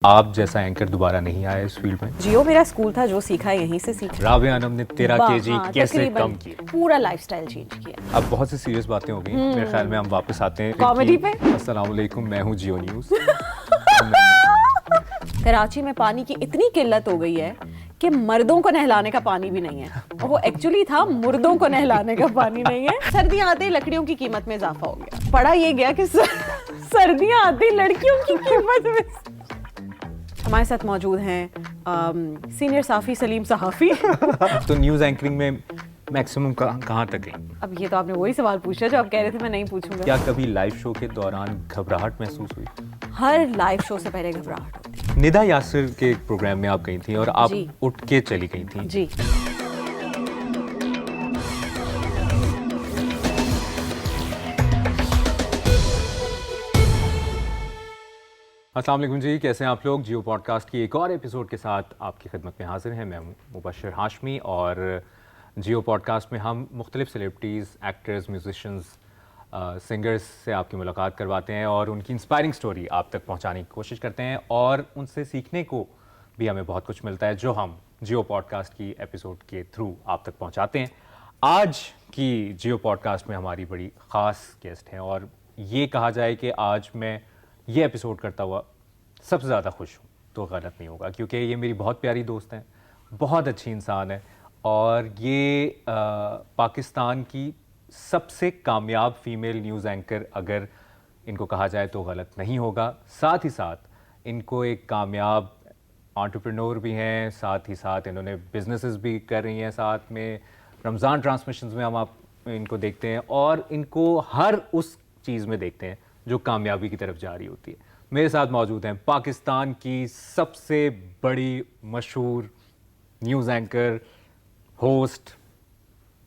آپ جیسا اینکر دوبارہ نہیں آیا اس فیلڈ میں. جیو میرا اسکول تھا، جو سیکھا یہیں سے سیکھا. رابعہ انم نے 13 kg کیسے کم کی؟ پورا لائف سٹائل چینج کیا. اب بہت سی سیریس باتیں ہو گئی، میرے خیال میں ہم واپس آتے ہیں کامیڈی پہ. السلام علیکم، میں ہوں جیو نیوز. کراچی میں پانی کی اتنی قلت ہو گئی ہے کہ مردوں کو نہلانے کا پانی بھی نہیں ہے، اور وہ ایکچولی تھا مردوں کو نہلانے کا پانی نہیں ہے. سردیاں آتے ہی لکڑیوں کی قیمت میں اضافہ ہو گیا. پڑھا یہ گیا کہ سردیاں آتی لڑکیوں کی قیمت میں. ہمارے ساتھ موجود ہیں سینئر صحافی سلیم صحافی. تو نیوز اینکرنگ میں میکسیمم کہاں تک گئی؟ اب یہ تو آپ نے وہی سوال پوچھا جو آپ کہہ رہے تھے میں نہیں پوچھوں گا. کیا کبھی لائیو شو کے دوران گھبراہٹ محسوس ہوئی؟ ہر لائیو شو سے پہلے گھبراہٹ ہوتی. ندا یاسر کے پروگرام میں آپ گئی تھیں اور آپ اٹھ کے چلی گئی تھیں. جی. السلام علیکم جی، کیسے ہیں آپ لوگ؟ جیو پوڈ کاسٹ کی ایک اور ایپیسوڈ کے ساتھ آپ کی خدمت میں حاضر ہیں. میں مبشر ہاشمی، اور جیو پوڈ کاسٹ میں ہم مختلف سیلیبریٹیز، ایکٹرز، میوزیشنز، سنگرز سے آپ کی ملاقات کرواتے ہیں اور ان کی انسپائرنگ سٹوری آپ تک پہنچانے کی کوشش کرتے ہیں، اور ان سے سیکھنے کو بھی ہمیں بہت کچھ ملتا ہے جو ہم جیو پوڈ کاسٹ کی ایپیسوڈ کے تھرو آپ تک پہنچاتے ہیں. آج کی جیو پوڈ کاسٹ میں ہماری بڑی خاص گیسٹ ہیں، اور یہ کہا جائے کہ آج میں یہ ایپیسوڈ کرتا ہوا سب سے زیادہ خوش ہوں تو غلط نہیں ہوگا، کیونکہ یہ میری بہت پیاری دوست ہیں، بہت اچھی انسان ہے، اور یہ پاکستان کی سب سے کامیاب فیمیل نیوز اینکر اگر ان کو کہا جائے تو غلط نہیں ہوگا. ساتھ ہی ساتھ ان کو ایک کامیاب انٹرپرینور بھی ہیں، ساتھ ہی ساتھ انہوں نے بزنسز بھی کر رہی ہیں. ساتھ میں رمضان ٹرانسمیشنز میں ہم آپ ان کو دیکھتے ہیں، اور ان کو ہر اس چیز میں دیکھتے ہیں جو کامیابی کی طرف جا رہی ہوتی ہے. میرے ساتھ موجود ہیں پاکستان کی سب سے بڑی مشہور news anchor, host,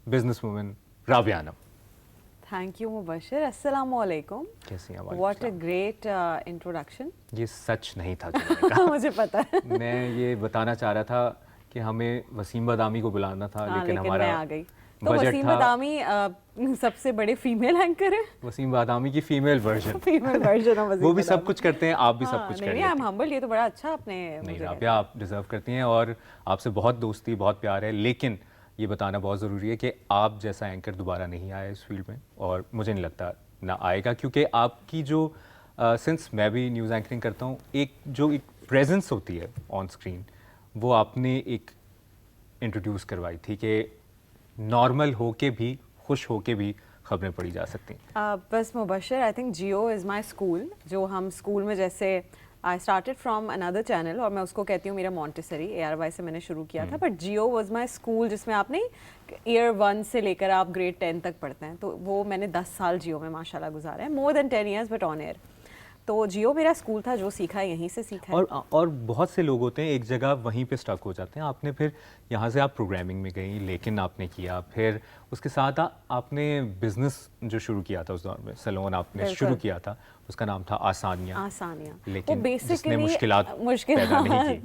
business woman Rabia Anam. Thank you Mubashir. السلام علیکم. کیسی ہیں؟ What a great introduction. یہ سچ نہیں تھا جو مجھے پتا ہے. میں یہ بتانا چاہ رہا تھا کہ ہمیں وسیم بادامی کو بلانا تھا، لیکن ہمارا میں آ گئی. تو وسیم بادامی سب سے بڑے فیمیل اینکر ہیں. وسیم بادامی کی فیمیل ورژن وہ بھی سب کچھ کرتے ہیں، آپ بھی سب کچھ کرتے ہیں. آئی ایم ہمبل. یہ تو بڑا اچھا آپ نے. نہیں رابعہ، آپ ڈیزرو کرتی ہیں، اور آپ سے بہت دوستی، بہت پیار ہے، لیکن یہ بتانا بہت ضروری ہے کہ آپ جیسا اینکر دوبارہ نہیں آیا اس فیلڈ میں، اور مجھے نہیں لگتا نہ آئے گا، کیونکہ آپ کی جو سنس میں بھی نیوز اینکرنگ کرتا ہوں، ایک پریزنس ہوتی ہے آن اسکرین، وہ آپ نے ایک انٹروڈیوس کروائی تھی کہ نارمل ہو کے بھی، خوش ہو کے بھی خبریں پڑھی جا سکتی ہیں. بس Mubashir, I think Geo is my school. جو ہم اسکول میں جیسے آئی اسٹارٹیڈ فرام اندر چینل، اور میں اس کو کہتی ہوں میرا مونٹیسری ARY سے میں نے شروع کیا تھا، but Geo was my school جس میں آپ نے ایئر 1 سے لے کر آپ گریڈ 10 تک پڑھتے ہیں. تو وہ میں نے 10 سال جیو میں ماشاء اللہ گزارے ہیں، مور دین 10 ایئرس بٹ آن ایئر. تو جیو میرا اسکول تھا، جو سیکھا یہیں سے سیکھا. اور بہت سے لوگ ہوتے ہیں ایک جگہ وہیں پہ اسٹک ہو جاتے ہیں. آپ نے پھر یہاں سے آپ پروگرامنگ میں گئیں، لیکن آپ نے کیا، پھر اس کے ساتھ آپ نے بزنس جو شروع کیا تھا اس دور میں، سیلون آپ نے شروع کیا تھا، اس کا نام تھا آسانیاں. لیکن جس نے مشکلات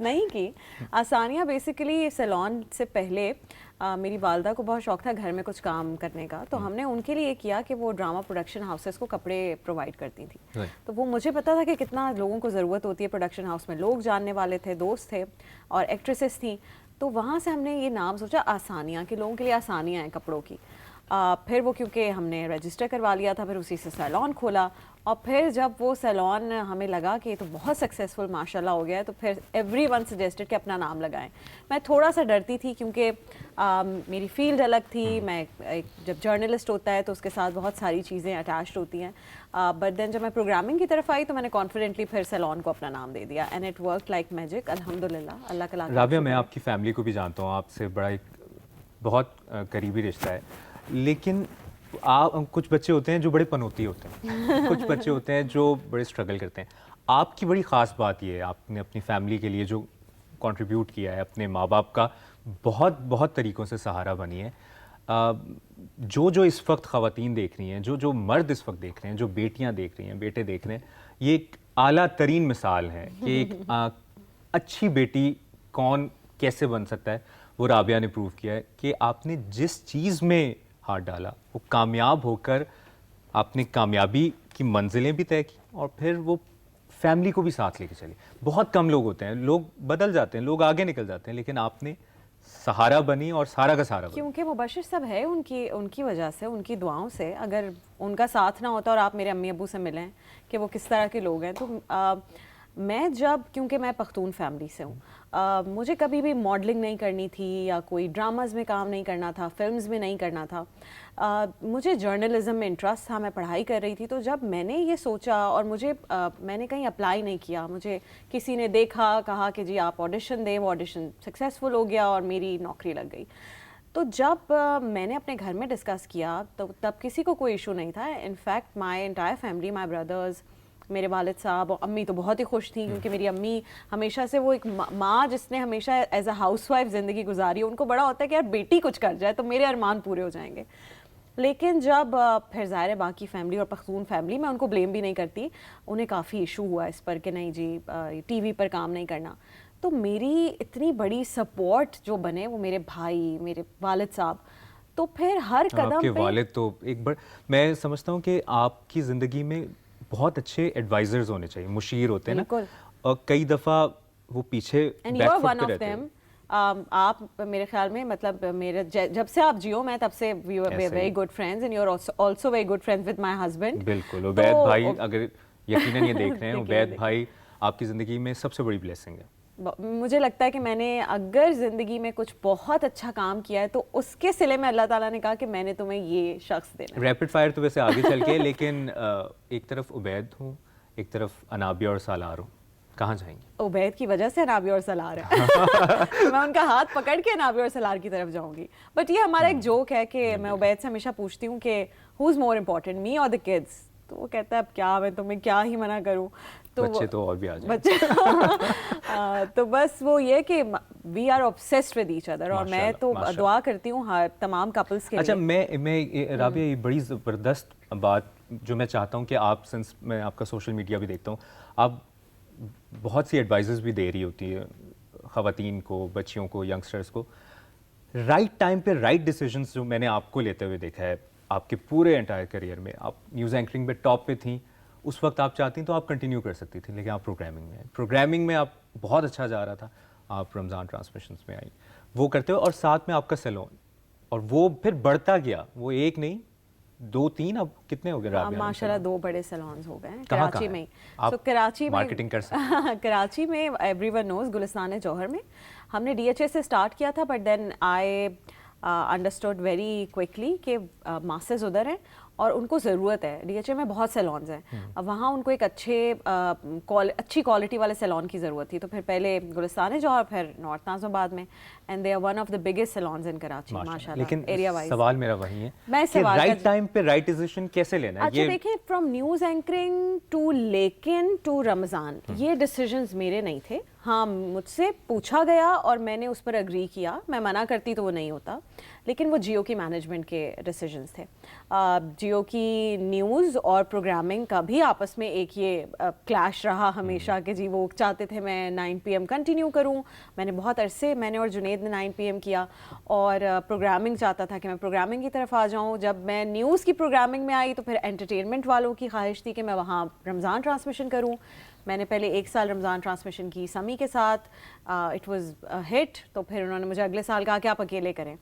نہیں کی. آسانیاں بیسیکلی سیلون سے پہلے میری والدہ کو بہت شوق تھا گھر میں کچھ کام کرنے کا، تو ہم نے ان کے لیے کیا کہ وہ ڈرامہ پروڈکشن ہاؤسز کو کپڑے پرووائڈ کرتی تھیں. تو وہ مجھے پتا تھا کہ کتنا لوگوں کو ضرورت ہوتی ہے پروڈکشن ہاؤس میں. لوگ جاننے والے تھے، دوست تھے، اور ایکٹریسز تھیں. تو وہاں سے ہم نے یہ نام سوچا آسانیاں، کہ لوگوں کے لیے آسانیاں ہیں کپڑوں کی. پھر وہ کیونکہ ہم نے رجسٹر کروا لیا تھا، پھر اسی سے سیلون کھولا. اور پھر جب وہ سیلون ہمیں لگا کہ یہ تو بہت سکسیزفل ماشاء اللہ ہو گیا ہے، تو پھر ایوری ون سجیسٹڈ کہ اپنا نام لگائیں. میں تھوڑا سا ڈرتی تھی کیونکہ میری فیلڈ الگ تھی. میں جب جرنلسٹ ہوتا ہے تو اس کے ساتھ بہت ساری چیزیں اٹیچڈ ہوتی ہیں. بٹ دین جب میں پروگرامنگ کی طرف آئی تو میں نے کانفیڈنٹلی پھر سیلون کو اپنا نام دے دیا، and it work like magic. الحمدللہ، اللہ کا لاکھ. رابعہ، میں آپ کی فیملی کو بھی جانتا ہوں، آپ سے بڑا ایک بہت قریبی رشتہ ہے، لیکن کچھ بچے ہوتے ہیں جو بڑے پنوتی ہوتے ہیں، کچھ بچے ہوتے ہیں جو بڑے اسٹرگل کرتے ہیں. آپ کی بڑی خاص بات یہ ہے، آپ نے اپنی فیملی کے لیے جو کنٹریبیوٹ کیا ہے، اپنے ماں باپ کا بہت طریقوں سے سہارا بنی ہے. جو اس وقت خواتین دیکھ رہی ہیں، جو مرد اس وقت دیکھ رہے ہیں، جو بیٹیاں دیکھ رہی ہیں، بیٹے دیکھ رہے ہیں، یہ ایک اعلیٰ ترین مثال ہے کہ ایک اچھی بیٹی کون کیسے بن سکتا ہے. وہ رابعہ نے پروو کیا ہے کہ آپ نے جس چیز میں ہاتھ ڈالا وہ کامیاب ہو کر آپ نے کامیابی کی منزلیں بھی طے کی، اور پھر وہ فیملی کو بھی ساتھ لے کے چلی. بہت کم لوگ ہوتے ہیں, لوگ بدل جاتے ہیں, لوگ آگے نکل جاتے ہیں, لیکن آپ نے سہارا بنی اور سارا کا سارا بنی. کیونکہ مبشر سب ہے ان کی وجہ سے, ان کی دعاؤں سے. اگر ان کا ساتھ نہ ہوتا اور آپ میرے امی ابو سے ملیں کہ وہ کس طرح کے لوگ ہیں, تو میں جب, کیونکہ میں پختون فیملی سے ہوں, مجھے کبھی بھی ماڈلنگ نہیں کرنی تھی یا کوئی ڈراماز میں کام نہیں کرنا تھا, فلمز میں نہیں کرنا تھا. مجھے جرنلزم میں انٹرسٹ تھا, میں پڑھائی کر رہی تھی. تو جب میں نے یہ سوچا, اور میں نے کہیں اپلائی نہیں کیا, مجھے کسی نے دیکھا, کہا کہ جی آپ آڈیشن دیں, وہ آڈیشن سکسیزفل ہو گیا اور میری نوکری لگ گئی. تو جب میں نے اپنے گھر میں ڈسکس کیا تو تب کسی کو کوئی ایشو نہیں تھا. In fact my entire family, my brothers, میرے والد صاحب اور امی تو بہت ہی خوش تھیں, کیونکہ میری امی ہمیشہ سے وہ ایک ماں جس نے ہمیشہ ایز اے ہاؤس وائف زندگی گزاری, ان کو بڑا ہوتا ہے کہ یار بیٹی کچھ کر جائے تو میرے ارمان پورے ہو جائیں گے. لیکن جب پھر ظاہر ہے باقی فیملی اور پختون فیملی, میں ان کو بلیم بھی نہیں کرتی, انہیں کافی ایشو ہوا اس پر کہ نہیں جی ٹی وی پر کام نہیں کرنا. تو میری اتنی بڑی سپورٹ جو بنے وہ میرے بھائی, میرے والد صاحب. تو پھر ہر قدم آپ کے پہ والد تو ایک میں سمجھتا ہوں کہ آپ کی زندگی میں بہت اچھے ایڈوائزرز ہونے چاہیے, مشیر ہوتے ہیں نا, اور کئی دفعہ وہ پیچھے بیک فٹ پہ رہتے ہیں. آپ میرے خیال میں, مطلب میرے جب سے آپ جیو میں تب سے we are very good friends, and you are also very good friends with my husband. بالکل. عبید بھائی, اگر یقیناً یہ دیکھ رہے ہیں, عبید بھائی آپ کی زندگی میں سب سے بڑی بلیسنگ ہے. مجھے لگتا ہے کہ میں نے اگر زندگی میں کچھ بہت اچھا کام کیا ہے تو اس کے صلے میں اللہ تعالیٰ نے کہا کہ میں نے تمہیں یہ شخص دینا. ریپڈ فائر تو ویسے آگے چل کے, لیکن ایک طرف عبید ہوں, ایک طرف انابیہ اور سالار ہوں, کہاں جائیں گے؟ عبید کی وجہ سے انابیہ اور سالار ہے. میں ان کا ہاتھ پکڑ کے انابیہ اور سالار کی طرف جاؤں گی. بٹ یہ ہمارا ایک جوک ہے کہ میں عبید سے ہمیشہ پوچھتی ہوں کہ ہو از مور امپورٹنٹ, می اور دا کڈس؟ تو وہ کہتا ہے اب کیا میں تمہیں کیا ہی منع کروں. بچے تو اور بھی آ جائیں. بچے تو بس وہ یہ کہ we are obsessed with each other, اور میں تو دعا کرتی ہوں تمام کپلس کے لیے. اچھا, میں رابعہ, یہ بڑی زبردست بات جو میں چاہتا ہوں کہ آپ, سنس میں آپ کا سوشل میڈیا بھی دیکھتا ہوں, آپ بہت سی ایڈوائزز بھی دے رہی ہوتی ہے خواتین کو, بچیوں کو, ینگسٹرس کو. رائٹ ٹائم پہ رائٹ ڈیسیجنس جو میں نے آپ کو لیتے ہوئے دیکھا ہے آپ کے پورے انٹائر کریئر میں, آپ نیوز اینکرنگ پہ ٹاپ پہ تھیں, اس وقت آپ چاہتی تو آپ کنٹینیو کر سکتی تھیں, لیکن آپ پروگرامنگ میں آپ بہت اچھا جا رہا تھا, آپ رمضان ٹرانسمیشنز میں آئیں, وہ کرتے ہوئے, اور ساتھ میں آپ کا سیلون, اور وہ پھر بڑھتا گیا, وہ ایک نہیں 2-3, اب کتنے ہو گئے رابعہ؟ ماشاءاللہ 2 بڑے سیلونز ہو گئے ہیں کراچی میں. تو کراچی میں مارکیٹنگ کر سکتے کراچی میں ایوری ون نوز, گلستان جوہر میں ہم نے ڈی ایچ اے سے اسٹارٹ کیا تھا, but then I understood very quickly کہ ماسز ادھر ہیں اور ان کو ضرورت ہے. ڈی ایچ اے میں بہت سیلونز ہیں, وہاں ان کو ایک اچھی کوالٹی والے سیلون کی ضرورت تھی. تو پھر پہلے گلستان جوہر, پھر نارتھ ناظم آباد میں, and they are one of the biggest salons in Karachi ماشاءاللہ. لیکن ایریا وائز سوال میرا وہی ہے کہ رائٹ ٹائم پہ رائٹ ڈیسیژن کیسے لینا ہے. اچھا دیکھیں, فرام نیوز اینکرنگ ٹو لیکن ٹو رمضان, یہ ڈیسیجنز میرے نہیں تھے. ہاں, مجھ سے پوچھا گیا اور میں نے اس پر اگری کیا, میں منع کرتی تو وہ نہیں ہوتا, لیکن وہ جیو کی مینجمنٹ کے ڈیسیجنز تھے. جیو کی نیوز اور پروگرامنگ کا بھی آپس میں ایک یہ کلیش رہا ہمیشہ کہ جی وہ چاہتے تھے میں 9 PM کنٹینیو کروں, میں نے بہت عرصے, میں نے اور جنید نے 9 PM کیا, اور پروگرامنگ چاہتا تھا کہ میں پروگرامنگ کی طرف آ جاؤں. جب میں نیوز کی پروگرامنگ میں آئی تو پھر انٹرٹینمنٹ والوں کی خواہش تھی کہ میں وہاں رمضان ٹرانسمیشن کروں. میں نے پہلے 1 سال رمضان ٹرانسمیشن کی سمی کے ساتھ, اٹ واز ہٹ. تو پھر انہوں نے مجھے اگلے سال کہا کہ آپ اکیلے کریں,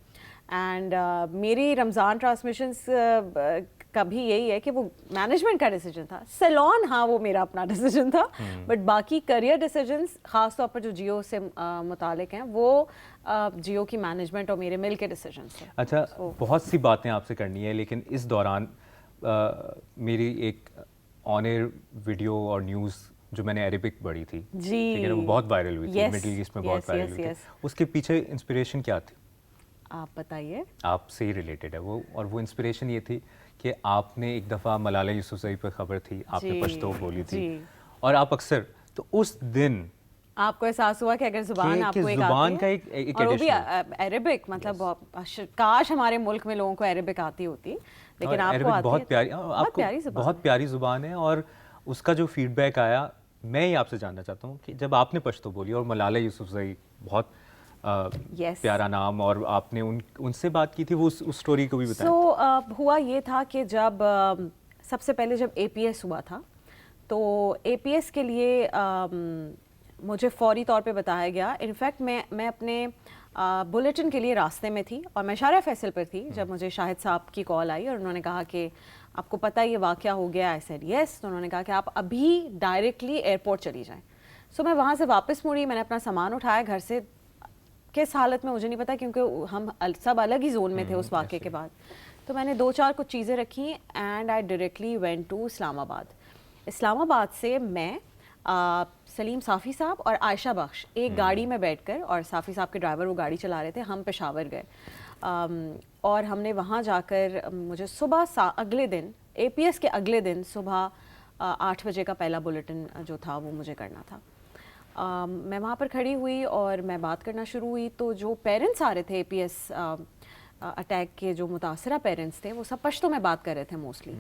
اینڈ میری رمضان ٹرانسمیشنس کا بھی یہی ہے کہ وہ مینجمنٹ کا ڈیسیجن تھا. سیلون ہاں وہ میرا اپنا ڈیسیجن تھا, بٹ باقی کریئر ڈیسیجنس خاص طور پر جو جیو سے متعلق ہیں وہ جیو کی مینجمنٹ اور میرے مل کے ڈیسیجنس ہیں. اچھا, بہت سی باتیں آپ سے کرنی ہے, لیکن اس دوران میری ایک آن ایئر ویڈیو اور نیوز جو میں نے عربک پڑھی تھی, ٹھیک ہے, وہ بہت وائرل ہوئی تھی, مڈل ایسٹ میں بہت وائرل ہوئی تھی. اس کے پیچھے انسپریشن کیا تھی؟ آپ بتائیے. آپ سے ہی ریلیٹڈ ہے وہ, اور وہ انسپریشن یہ تھی کہ آپ نے ایک دفعہ ملالہ یوسفزئی پہ خبر تھی, آپ نے پشتو بولی تھی, اور آپ اکثر, تو اس دن آپ کو احساس ہوا کہ اگر زبان آپ کو ایک آتی ہے, اور وہ بھی عربک, مطلب کاش ہمارے ملک میں لوگوں کو عربک آتی ہوتی, لیکن آپ کو آتی ہے. بہت پیاری زبان ہے, اور اس کا جو فیڈ بیک آیا, میں ہی آپ سے جاننا چاہتا ہوں کہ جب آپ نے پشتو بولی, اور ملالہ یوسفزئی بہت پیارا نام, اور آپ نے ان سے بات کی تھی, وہ اس اسٹوری کو بھی بتائیں. سو ہوا یہ تھا کہ جب سب سے پہلے جب APS ہوا تھا تو APS کے لیے مجھے فوری طور پہ بتایا گیا. انفیکٹ میں اپنے بلیٹن کے لیے راستے میں تھی اور میں شارع فیصل پر تھی جب مجھے شاہد صاحب کی کال آئی اور انہوں نے کہا کہ آپ کو پتہ یہ واقعہ ہو گیا. I said yes. تو انہوں نے کہا کہ آپ ابھی ڈائریکٹلی ایئرپورٹ چلی جائیں. سو میں وہاں سے واپس مڑی, میں نے اپنا سامان اٹھایا گھر سے. کس حالت میں مجھے نہیں پتا کیونکہ ہم سب الگ ہی زون میں تھے اس واقعے کے بعد. تو میں نے 2-4 کچھ چیزیں رکھی and I directly went to Islamabad. اسلام آباد سے میں سلیم صافی صاحب اور عائشہ بخش ایک گاڑی میں بیٹھ کر, اور صافی صاحب کے ڈرائیور وہ گاڑی چلا رہے تھے, ہم پشاور گئے. اور ہم نے وہاں جا کر مجھے صبح اگلے دن APS کے اگلے دن صبح 8 بجے کا پہلا بلیٹن جو تھا وہ مجھے کرنا تھا. میں وہاں پر کھڑی ہوئی اور میں بات کرنا شروع ہوئی تو جو پیرنٹس آ رہے تھے APS اٹیک کے, جو متاثرہ پیرنٹس تھے, وہ سب پشتو میں بات کر رہے تھے موسٹلی.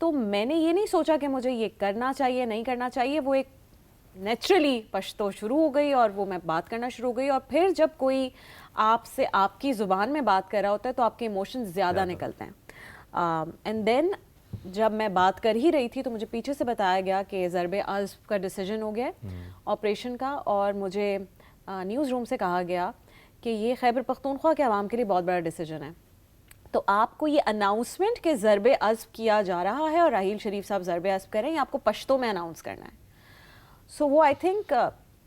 تو میں نے یہ نہیں سوچا کہ مجھے یہ کرنا چاہیے نہیں کرنا چاہیے, وہ ایک نیچرلی پشتو شروع ہو گئی اور وہ میں بات کرنا شروع ہو گئی. اور پھر جب کوئی آپ سے آپ کی زبان میں بات کر رہا ہوتا ہے تو آپ کے ایموشنز زیادہ نکلتے ہیں. اینڈ دین جب میں بات کر ہی رہی تھی تو مجھے پیچھے سے بتایا گیا کہ ضرب عضب کا ڈیسیجن ہو گیا آپریشن کا, اور مجھے نیوز روم سے کہا گیا کہ یہ خیبر پختونخوا کے عوام کے لیے بہت بڑا ڈیسیجن ہے. تو آپ کو یہ اناؤنسمنٹ کہ ضرب عضب کیا جا رہا ہے اور راحیل شریف صاحب ضرب عضب کریں, یہ آپ کو پشتو میں اناؤنس کرنا ہے. سو وہ I think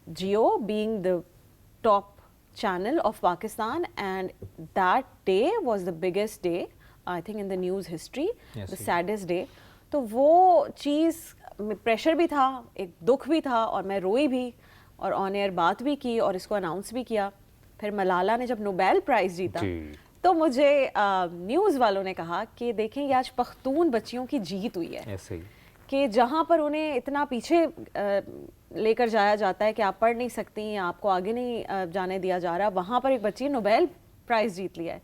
Geo being the top channel of Pakistan and that day was the biggest day I think in the news history, the saddest day. تو وہ چیز پریشر بھی تھا, ایک دکھ بھی تھا, اور میں روئی بھی اور آن ایئر بات بھی کی اور اس کو اناؤنس بھی کیا. پھر ملالہ نے جب نوبیل پرائز جیتا تو مجھے نیوز والوں نے کہا کہ دیکھیں یہ آج پختون بچیوں کی جیت ہوئی ہے, کہ جہاں پر انہیں اتنا پیچھے لے کر جایا جاتا ہے کہ آپ پڑھ نہیں سکتی ہیں, آپ کو آگے نہیں جانے دیا جا رہا, وہاں پر ایک بچی نے نوبیل پرائز جیت لیا ہے.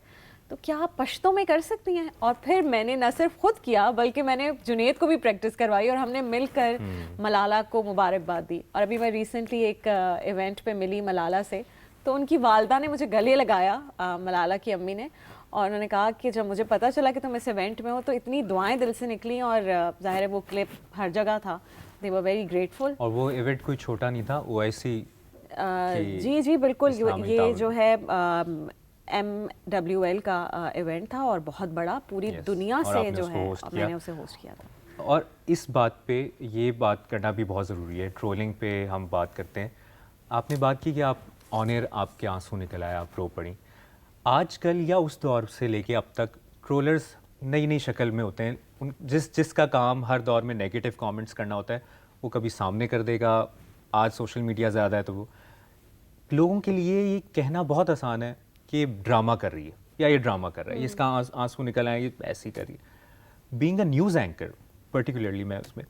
تو کیا آپ پشتوں میں کر سکتی ہیں؟ اور پھر میں نے نہ صرف خود کیا بلکہ میں نے جنید کو بھی پریکٹس کروائی اور ہم نے مل کر ملالہ کو مبارکباد دی. اور ابھی میں ریسنٹلی ایک ایونٹ پہ ملی ملالہ سے, تو ان کی والدہ نے مجھے گلے لگایا, ملالہ کی امی نے, اور انہوں نے کہا کہ جب مجھے پتہ چلا کہ تم اس ایونٹ میں ہو تو اتنی دعائیں دل سے نکلیں, اور ظاہر ہے وہ کلپ ہر جگہ تھا. دے ور ویری گریٹفل. اور وہ ایونٹ کوئی چھوٹا نہیں تھا, OIC جی بالکل, یہ جو ہے MWL کا ایونٹ تھا اور بہت بڑا, پوری دنیا سے جو ہے میں نے اسے ہوسٹ کیا تھا. اور اس بات پہ یہ بات کرنا بھی بہت ضروری ہے, ٹرولنگ پہ ہم بات کرتے ہیں. آپ نے بات کی کہ آپ آن ایئر آپ کے آنسو نکل آئے, آپ رو پڑیں. آج کل یا اس دور سے لے کے اب تک ٹرولرز نئی شکل میں ہوتے ہیں. جس کا کام ہر دور میں نیگیٹو کامنٹس کرنا ہوتا ہے, وہ کبھی سامنے کر دے گا. آج سوشل میڈیا زیادہ ہے تو وہ لوگوں کے لیے یہ کہنا بہت آسان ہے کہ یہ ڈرامہ کر رہی ہے یا یہ ڈرامہ کر رہا ہے, اس کا آنسو نکل آئے, یہ ایسے ہی کر رہی ہے. Being a news anchor particularly میں اس میں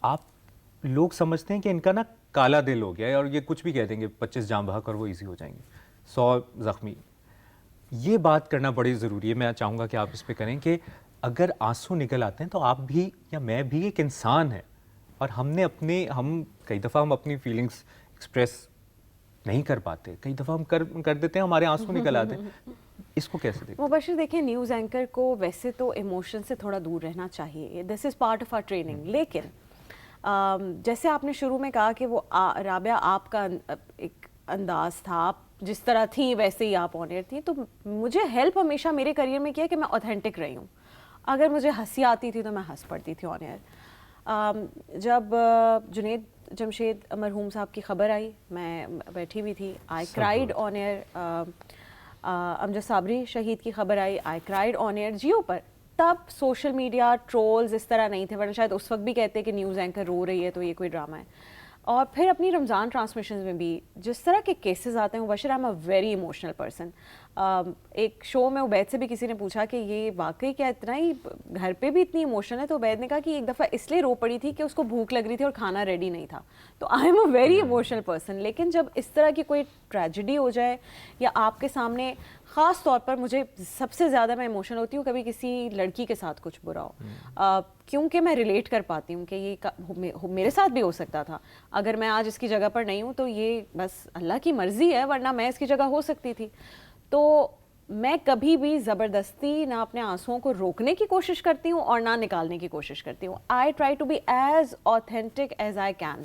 آپ لوگ سمجھتے ہیں کہ ان کا نا کالا دل ہو گیا ہے اور یہ کچھ بھی کہہ دیں گے, 25 جام بحق اور وہ ایزی ہو جائیں گے, 100 زخمی. یہ بات کرنا بڑی ضروری ہے. میں چاہوں گا کہ آپ اس پہ کریں کہ اگر آنسو نکل آتے ہیں تو آپ بھی یا میں بھی ایک انسان ہے, اور ہم کئی دفعہ ہم اپنی فیلنگس ایکسپریس نہیں کر پاتے, کئی دفعہ ہم کر دیتے ہیں, ہمارے آنسو نکل آتے ہیں. اس کو کیسے دیکھیں؟ مبشر دیکھیں, نیوز اینکر کو ویسے تو ایموشن سے تھوڑا دور رہنا چاہیے, this is part of our training. لیکن جیسے آپ نے شروع میں کہا کہ وہ رابعہ آپ کا ایک انداز تھا, آپ جس طرح تھیں ویسے ہی آپ آن ایئر تھیں, تو مجھے ہیلپ ہمیشہ میرے کریئر میں کیا کہ میں اوتھینٹک رہی ہوں. اگر مجھے ہنسی آتی تھی تو میں ہنس پڑتی تھی آن ایئر. جب جنید جمشید مرحوم صاحب کی خبر آئی, میں بیٹھی ہوئی تھی, آئی کرائیڈ آن ایئر. امجد صابری شہید کی خبر آئی, آئی کرائیڈ آن ایئر جیو پر. تب سوشل میڈیا ٹرولز اس طرح نہیں تھے, ورنہ شاید اس وقت بھی کہتے کہ نیوز اینکر رو رہی ہے تو یہ کوئی ڈرامہ ہے. اور پھر اپنی رمضان ٹرانسمیشنز میں بھی جس طرح کے کیسز آتے ہیں, Mubashir I am a very emotional person. ایک شو میں عبید سے بھی کسی نے پوچھا کہ یہ واقعی کیا اتنا ہی گھر پہ بھی اتنی ایموشن ہے, تو عبید نے کہا کہ ایک دفعہ اس لیے رو پڑی تھی کہ اس کو بھوک لگ رہی تھی اور کھانا ریڈی نہیں تھا. تو آئی am a very emotional person. لیکن جب اس طرح کی کوئی ٹریجڈی ہو جائے یا آپ کے سامنے, خاص طور پر مجھے سب سے زیادہ میں ایموشنل ہوتی ہوں کبھی کسی لڑکی کے ساتھ کچھ برا ہو, کیونکہ میں ریلیٹ کر پاتی ہوں کہ یہ میرے ساتھ بھی ہو سکتا تھا. اگر میں آج اس کی جگہ پر نہیں ہوں تو یہ بس اللہ کی مرضی ہے, ورنہ میں اس کی جگہ ہو سکتی تھی. تو میں کبھی بھی زبردستی نہ اپنے آنسوؤں کو روکنے کی کوشش کرتی ہوں اور نہ نکالنے کی کوشش کرتی ہوں. I try to be as authentic as I can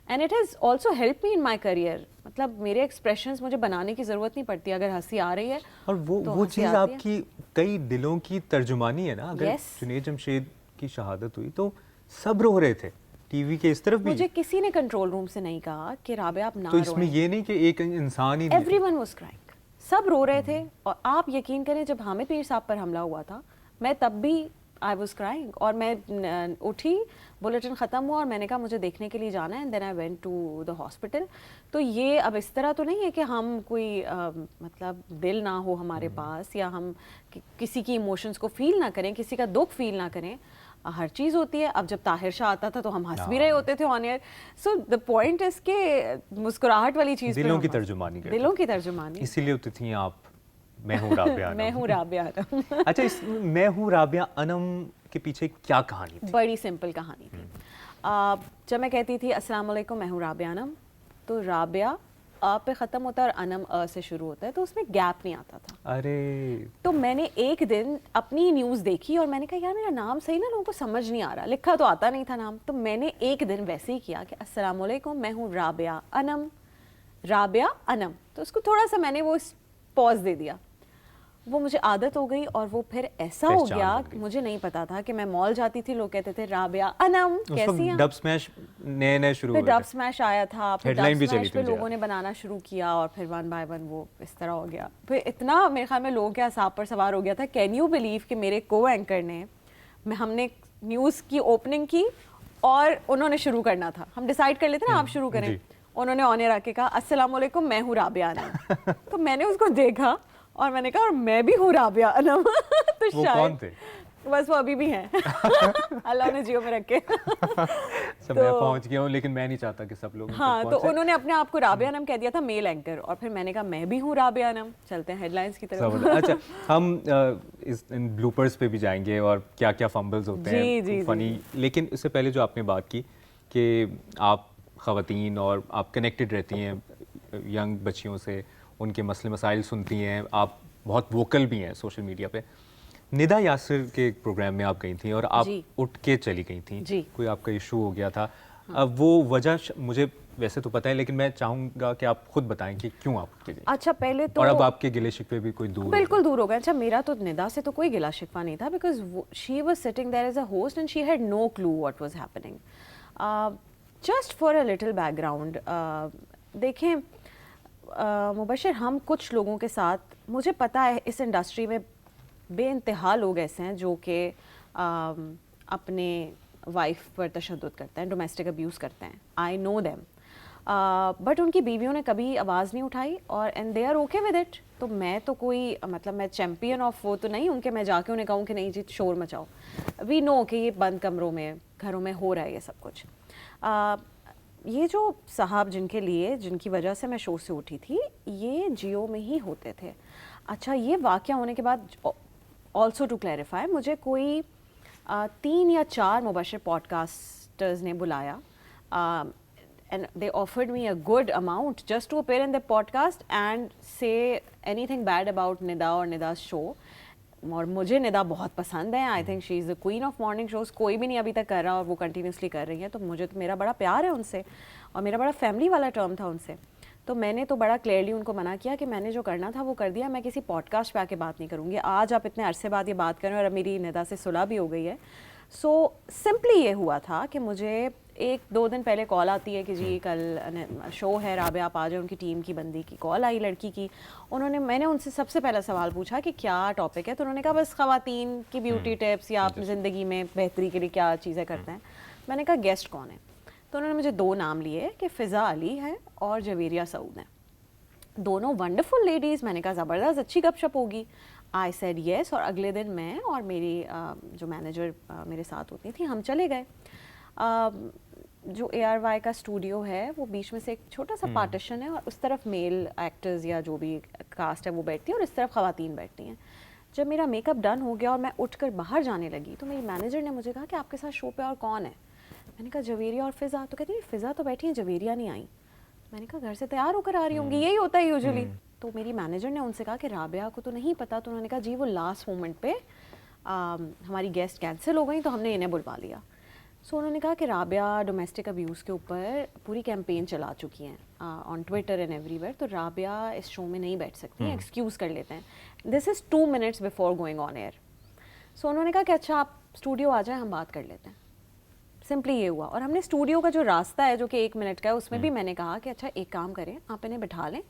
and it has also help me in my career. مطلب میرے ایکسپریشنز مجھے بنانے کی ضرورت نہیں پڑتی. اگر ہنسی آ رہی ہے اور وہ چیز آپ کی کئی دلوں کی ترجمانی ہے نا. اگر جنید جمشید کی شہادت ہوئی تو سب رو رہے تھے, ٹی وی کے اس طرف بھی. مجھے کسی نے کنٹرول روم سے نہیں کہا کہ رابعہ آپ نہ تو اس میں یہ نہیں کہ ایک انسان ہی, ایوری ون واز کرائنگ, سب رو رہے تھے. اور آپ یقین کریں جب حامد میر صاحب پر حملہ ہوا تھا میں تب بھی آئی واز کرائنگ, اور میں اٹھی, بلیٹن ختم ہوا اور میں نے کہا مجھے دیکھنے کے لیے جانا ہے, and then I went to the hospital. تو یہ اب اس طرح تو نہیں ہے کہ ہم کوئی مطلب دل نہ ہو ہمارے پاس, یا ہم کسی کی ایموشنس کو فیل نہ کریں, کسی کا دکھ فیل نہ کریں. ہر چیز ہوتی ہے. اب جب طاہر شاہ آتا تھا تو ہم ہنس بھی رہے ہوتے تھے آن air. So the point is کہ مسکراہٹ والی چیز دلوں کی ترجمانی, دلوں کی ترجمانی. اسی لیے ہوتی تھیں آپ میں ہوں رابعہ انم. میں ہوں رابعہ انم. اچھا, اس میں ہوں رابعہ انم کے پیچھے کیا کہانی تھی؟ بڑی سمپل کہانی تھی. جب میں کہتی تھی السلام علیکم میں ہوں رابعہ انم, تو رابعہ پہ ختم ہوتا ہے اور انم سے شروع ہوتا ہے, تو اس میں گیپ نہیں آتا تھا. ارے تو میں نے ایک دن اپنی نیوز دیکھی اور میں نے کہا یار میرا نام صحیح نا لوگوں کو سمجھ نہیں آ رہا, لکھا تو آتا نہیں تھا نام. تو میں نے ایک دن ویسے ہی کیا کہ السلام علیکم میں ہوں رابعہ انم, رابعہ انم. تو اس کو تھوڑا سا میں نے وہ پاز دے دیا. وہ مجھے عادت ہو گئی اور وہ پھر ایسا ہو گیا, مجھے نہیں پتا تھا کہ میں مال جاتی تھی لوگ کہتے تھے رابعہ انم کیسی ہیں. ڈب سمیش نئے شروع پھر ڈب سمیش آیا تھا, پھر ڈب سمیش پہ لوگوں نے تھی. بنانا شروع کیا اور پھر ون بائی ون وہ اس طرح ہو گیا. پھر اتنا میرے خیال میں لوگوں کے اعصاب پر سوار ہو گیا تھا. کین یو بلیو کہ میرے کو اینکر نے, ہم نے نیوز کی اوپننگ کی اور انہوں نے شروع کرنا تھا, ہم ڈیسائیڈ کر لیتے نا آپ شروع کریں, انہوں نے آن ایئر آ کے کہا السلام علیکم میں ہوں رابعہ انم. تو میں نے اس کو دیکھا اور میں نے کہا اور میں بھی ہوں رابعہ انم. تو وہ کون تھے؟ بس وہ ابھی بھی ہیں, اللہ نے جیو میں رکھے. سب میں پہنچ گیا ہوں لیکن میں نہیں چاہتا کہ سب لوگ. ہاں, تو انہوں نے اپنے آپ کو رابعہ انم کہہ دیا تھا, میل اینکر, اور پھر میں نے کہا میں بھی ہوں رابعہ انم. چلتے ہیں ہیڈ لائنز کی طرف. اچھا, ہم ان بلوپرز پہ بھی جائیں گے اور کیا کیا فمبلز ہوتے ہیں فنی, لیکن اس سے پہلے جو آپ نے بات کی کہ آپ خواتین اور آپ کنیکٹڈ رہتی ہیں ینگ بچیوں سے, ان کے مسئلے مسائل سنتی ہیں, آپ بہت ووکل بھی ہیں سوشل میڈیا پہ. ندا یاسر کے پروگرام میں آپ گئی تھیں اور آپ اٹھ کے چلی گئی تھیں, کوئی آپ کا ایشو ہو گیا تھا. اب وہ وجہ مجھے ویسے تو پتہ ہے لیکن میں چاہوں گا کہ آپ خود بتائیں کہ کیوں آپ اٹھ کے گئی. اچھا پہلے تو, اور اب آپ کے گلے شکوے بھی کوئی دور بالکل دور ہو گئے. اچھا میرا تو ندا سے تو کوئی گلا شکوہ نہیں تھا, because she was sitting there as a host and she had no kilo what was happening. Just for a little back ground, دیکھیں مبشر, ہم کچھ لوگوں کے ساتھ, مجھے پتہ ہے اس انڈسٹری میں بے انتہا لوگ ایسے ہیں جو کہ اپنے وائف پر تشدد کرتے ہیں, ڈومیسٹک ابیوز کرتے ہیں. آئی نو دیم, بٹ ان کی بیویوں نے کبھی آواز نہیں اٹھائی اور and they are okay with it. تو میں تو کوئی مطلب میں چیمپئن آف وہ تو نہیں ہوں کہ میں جا کے انہیں کہوں کہ نہیں جی شور مچاؤ. وی نو کہ یہ بند کمروں میں گھروں میں ہو رہا ہے یہ سب کچھ. یہ جو صاحب جن کی وجہ سے میں شو سے اٹھی تھی, یہ جیو میں ہی ہوتے تھے. اچھا, یہ واقعہ ہونے کے بعد آلسو ٹو کلیریفائی, مجھے کوئی 3 یا 4 مبشر پوڈ کاسٹرز نے بلایا and they offered me a good amount just to appear in their podcast and say anything bad about Nida or Nida's show. اور مجھے ندا بہت پسند ہے, I think she is the queen of morning shows. کوئی بھی نہیں ابھی تک کر رہا اور وہ کنٹینیوسلی کر رہی ہیں, تو مجھے تو میرا بڑا پیار ہے ان سے اور میرا بڑا فیملی والا ٹرم تھا ان سے. تو میں نے تو بڑا کلیئرلی ان کو منع کیا کہ میں نے جو کرنا تھا وہ کر دیا, میں کسی پوڈ کاسٹ پہ آ کے بات نہیں کروں گی. آج آپ اتنے عرصے بعد یہ بات کریں اور اب میری ندا سے صلح بھی ہو گئی ہے. سو سمپلی یہ ہوا تھا کہ مجھے 1-2 دن پہلے کال آتی ہے کہ جی کل شو ہے رابعہ آپ آ جائیں. ان کی ٹیم کی بندی کی کال آئی, لڑکی کی. میں نے ان سے سب سے پہلا سوال پوچھا کہ کیا ٹاپک ہے, تو انہوں نے کہا بس خواتین کی بیوٹی ٹپس یا آپ زندگی میں بہتری کے لیے کیا چیزیں کرتے ہیں. میں نے کہا گیسٹ کون ہے, تو انہوں نے مجھے 2 نام لیے کہ فضا علی ہے اور جویریہ سعود ہیں. دونوں ونڈرفل لیڈیز. میں نے کہا زبردست اچھی گپ شپ ہوگی. آئی سیڈ یس, اور اگلے دن میں اور میری جو مینیجر میرے ساتھ ہوتی تھی ہم چلے گئے. جو ARY کا اسٹوڈیو ہے وہ بیچ میں سے ایک چھوٹا سا پارٹیشن ہے اور اس طرف میل ایکٹرز یا جو بھی کاسٹ ہے وہ بیٹھتی ہے اور اس طرف خواتین بیٹھتی ہیں. جب میرا میک اپ ڈن ہو گیا اور میں اٹھ کر باہر جانے لگی تو میری مینیجر نے مجھے کہا کہ آپ کے ساتھ شو پہ اور کون ہے. میں نے کہا جویریہ اور فضا. تو کہتی ہیں فضا تو بیٹھی ہیں, جویریہ نہیں آئی. میں نے کہا گھر سے تیار ہو کر آ رہی ہوں گی, یہی ہوتا ہے یوزلی. تو میری مینیجر نے ان سے کہا کہ رابعہ کو تو نہیں پتا, تو انہوں نے کہا جی وہ لاسٹ مومنٹ پہ ہماری گیسٹ کینسل ہو گئی تو ہم نے انہیں بلوا لیا. سو انہوں نے کہا کہ رابعہ ڈومیسٹک ابیوز کے اوپر پوری کیمپین چلا چکی ہیں on Twitter and every where, تو رابعہ اس شو میں نہیں بیٹھ سکتی ہیں, ایکسکیوز کر لیتے ہیں. This is 2 minutes before going on air. So انہوں نے کہا کہ اچھا آپ اسٹوڈیو آ جائیں, ہم بات کر لیتے ہیں. سمپلی یہ ہوا. اور ہم نے اسٹوڈیو کا جو راستہ ہے جو کہ 1 منٹ کا ہے, اس میں بھی میں نے کہا کہ اچھا ایک کام کریں, آپ انہیں بٹھا لیں,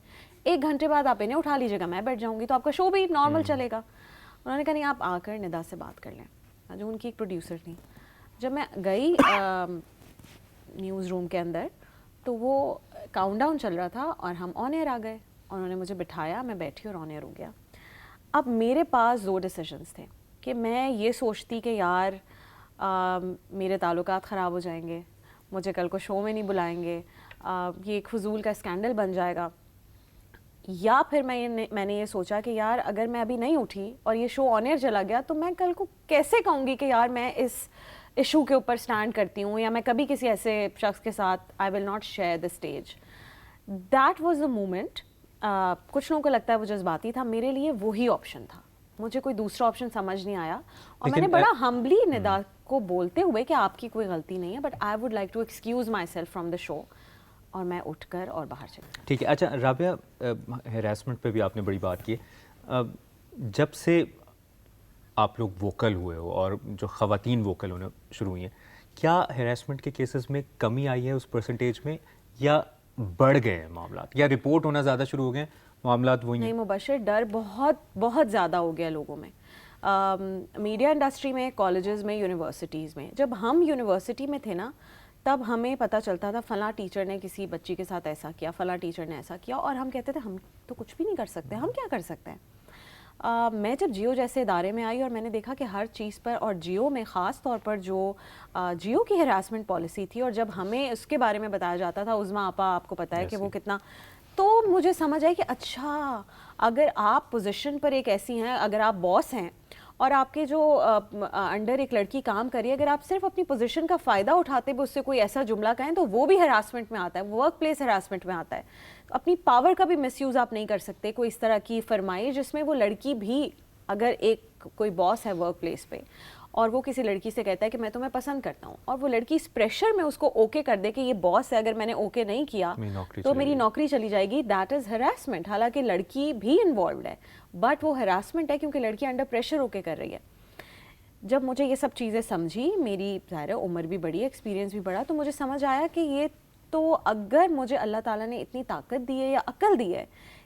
1 گھنٹے بعد آپ انہیں اٹھا لیجیے گا, میں بیٹھ جاؤں گی, تو آپ کا شو بھی نارمل چلے گا. انہوں نے کہا نہیں آپ آ کر ندا سے بات کر لیں, جو ان کی ایک پروڈیوسر تھیں. جب میں گئی نیوز روم کے اندر تو وہ کاؤنٹ ڈاؤن چل رہا تھا اور ہم آن ایئر آ گئے. انہوں نے مجھے بٹھایا, میں بیٹھی اور آن ایئر ہو گیا. اب میرے پاس 2 ڈیسیجنس تھے کہ میں یہ سوچتی کہ یار میرے تعلقات خراب ہو جائیں گے, مجھے کل کو شو میں نہیں بلائیں گے, یہ ایک فضول کا اسکینڈل بن جائے گا, یا پھر میں نے یہ سوچا کہ یار اگر میں ابھی نہیں اٹھی اور یہ شو آن ایئر چلا گیا تو میں کل کو کیسے کہوں گی کہ یار میں اس ایشو کے اوپر اسٹینڈ کرتی ہوں, یا میں کبھی کسی ایسے شخص کے ساتھ I will not share the stage. That was the moment. کچھ لوگوں کو لگتا ہے وہ جذباتی تھا, میرے لیے وہی آپشن تھا, مجھے کوئی دوسرا آپشن سمجھ نہیں آیا. اور میں نے بڑا ہمبلی ندا کو بولتے ہوئے کہ آپ کی کوئی غلطی نہیں ہے, but I would like to excuse myself from the show, اور میں اٹھ کر اور باہر چلی. ٹھیک ہے. اچھا رابعہ, ہیراسمنٹ پہ بھی آپ نے بڑی بات کی. جب سے آپ لوگ ووکل ہوئے ہو اور جو خواتین ووکل ہونے شروع ہوئی ہیں, کیا ہیراسمنٹ کے کیسز میں کمی آئی ہے اس پرسنٹیج میں, یا بڑھ گئے ہیں معاملات, یا رپورٹ ہونا زیادہ شروع ہو گئے ہیں, معاملات وہی ہیں؟ نہیں مبشر, ڈر بہت بہت زیادہ ہو گیا لوگوں میں. میڈیا انڈسٹری میں, کالجز میں, یونیورسٹیز میں. جب ہم یونیورسٹی میں تھے نا, تب ہمیں پتہ چلتا تھا فلاں ٹیچر نے کسی بچی کے ساتھ ایسا کیا, فلاں ٹیچر نے ایسا کیا, اور ہم کہتے تھے ہم تو کچھ بھی نہیں کر سکتے, ہم کیا کر سکتے ہیں. میں جب جیو جیسے ادارے میں آئی اور میں نے دیکھا کہ ہر چیز پر, اور جیو میں خاص طور پر جو جیو کی ہراسمنٹ پالیسی تھی, اور جب ہمیں اس کے بارے میں بتایا جاتا تھا, عظما آپا آپ کو پتہ ہے کہ وہ کتنا, تو مجھے سمجھ آئی کہ اچھا اگر آپ پوزیشن پر ایک ایسی ہیں, اگر آپ باس ہیں اور آپ کے جو انڈر ایک لڑکی کام کری, اگر آپ صرف اپنی پوزیشن کا فائدہ اٹھاتے ہوئے اس سے کوئی ایسا جملہ کہیں تو وہ بھی ہراسمنٹ میں آتا ہے, ورک پلیس ہراسمنٹ میں آتا ہے. اپنی پاور کا بھی مس یوز آپ نہیں کر سکتے. کوئی اس طرح کی فرمائی جس میں وہ لڑکی بھی, اگر ایک کوئی باس ہے ورک پلیس پہ اور وہ کسی لڑکی سے کہتا ہے کہ میں تمہیں پسند کرتا ہوں, اور وہ لڑکی اس پریشر میں اس کو اوکے کر دے کہ یہ باس ہے, اگر میں نے اوکے نہیں کیا تو میری نوکری چلی جائے گی, دیٹ از ہراسمنٹ. حالانکہ لڑکی بھی انوالوڈ ہے, بٹ وہ ہراسمنٹ ہے کیونکہ لڑکی انڈر پریشر اوکے کر رہی ہے. جب مجھے یہ سب چیزیں سمجھی, میری ظاہر عمر بھی بڑی, ایکسپیرینس بھی بڑا, تو مجھے سمجھ آیا کہ یہ تو اگر مجھے اللہ تعالیٰ نے اتنی طاقت دی ہے یا عقل دی ہے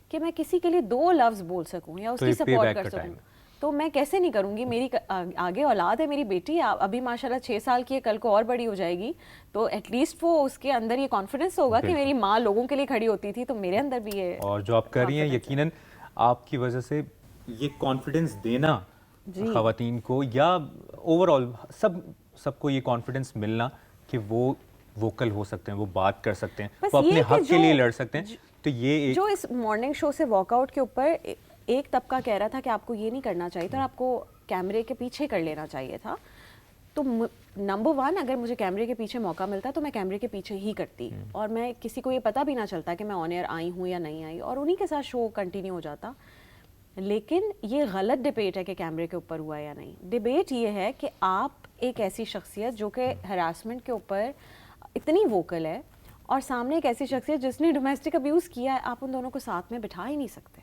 کہ میں کسی کے لیے 2 لفظ بول سکوں یا اس کی سپورٹ کر سکوں, تو میں کیسے نہیں کروں گی. میری آگے اولاد ہے, میری بیٹی ابھی ماشاءاللہ 6 سال کی ہے, کل کو اور بڑی ہو جائے گی, تو ایٹ لیسٹ وہ اس کے اندر یہ کانفیڈنس ہوگا کہ میری ماں لوگوں کے لیے کھڑی ہوتی تھی, تو میرے اندر بھی یہ. اور جو آپ کر رہی ہیں یقیناً آپ کی وجہ سے یہ کانفیڈنس دینا خواتین کو, یا اوور آل سب کو یہ کانفیڈنس ملنا کہ وہ ووکل ہو سکتے ہیں, وہ بات کر سکتے ہیں, وہ اپنے حق کے لیے لڑ سکتے ہیں. تو یہ جو اس مارننگ شو سے واک آؤٹ کے اوپر ایک طبقہ کہہ رہا تھا کہ آپ کو یہ نہیں کرنا چاہیے تھا, آپ کو کیمرے کے پیچھے کر لینا چاہیے تھا. تو نمبر 1, اگر مجھے کیمرے کے پیچھے موقع ملتا تو میں کیمرے کے پیچھے ہی کرتی, اور میں کسی کو یہ پتہ بھی نہ چلتا کہ میں آن ایئر آئی ہوں یا نہیں آئی, اور انہی کے ساتھ شو کنٹینیو ہو جاتا. لیکن یہ غلط ڈبیٹ ہے کہ کیمرے کے اوپر ہوا یا نہیں. ڈبیٹ یہ ہے کہ آپ ایک ایسی شخصیت جو کہ ہراسمنٹ کے اوپر اتنی ووکل ہے, اور سامنے ایک ایسی شخصیت جس نے ڈومیسٹک ابیوز کیا ہے, آپ ان دونوں کو ساتھ میں بٹھا ہی نہیں سکتے.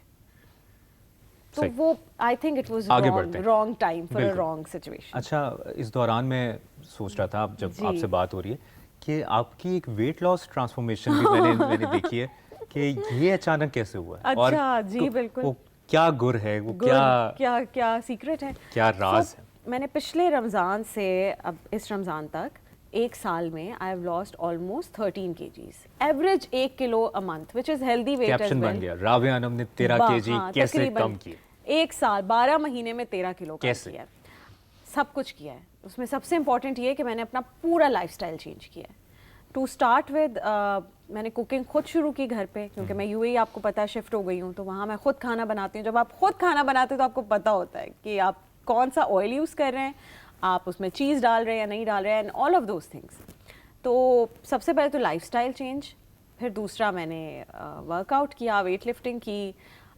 تو وہ I think it was wrong time for a wrong situation. اچھا, اس دوران میں سوچ رہا تھا جب آپ سے بات ہو رہی ہے کہ آپ کی ایک ویٹ لاس ٹرانسفارمیشن بھی میں نے دیکھی ہے کہ یہ اچانک کیسے ہوا ہے, اور اچھا جی بالکل, کیا گر ہے, وہ کیا سیکرٹ ہے, کیا راز ہے. میں نے پچھلے رمضان سے اب اس رمضان تک 1 سال میں I have lost almost 13 kgs, average 1 kilo a month, which is healthy weight as well. Caption بن گیا, رابعہ انم نے 13 kg کیسے کم کیے. 1 سال 12 مہینے میں 13 کلو کم کیا ہے, سب کچھ کیا ہے. اس میں سب سے امپورٹنٹ یہ ہے کہ میں نے اپنا پورا لائف اسٹائل چینج کیا ہے. ٹو اسٹارٹ ود, میں نے کوکنگ خود شروع کی گھر پہ, کیونکہ میں یو اے آپ کو پتہ ہے شفٹ ہو گئی ہوں, تو وہاں میں خود کھانا بناتی ہوں. جب آپ خود کھانا بناتے ہیں تو آپ کو پتہ ہوتا ہے کہ آپ کون سا آئل یوز کر رہے ہیں, آپ اس میں چیز ڈال رہے ہیں یا نہیں ڈال رہے ہیں, and all of those things. تو سب سے پہلے تو لائف اسٹائل چینج, پھر دوسرا میں نے ورک آؤٹ کیا, ویٹ لفٹنگ کی,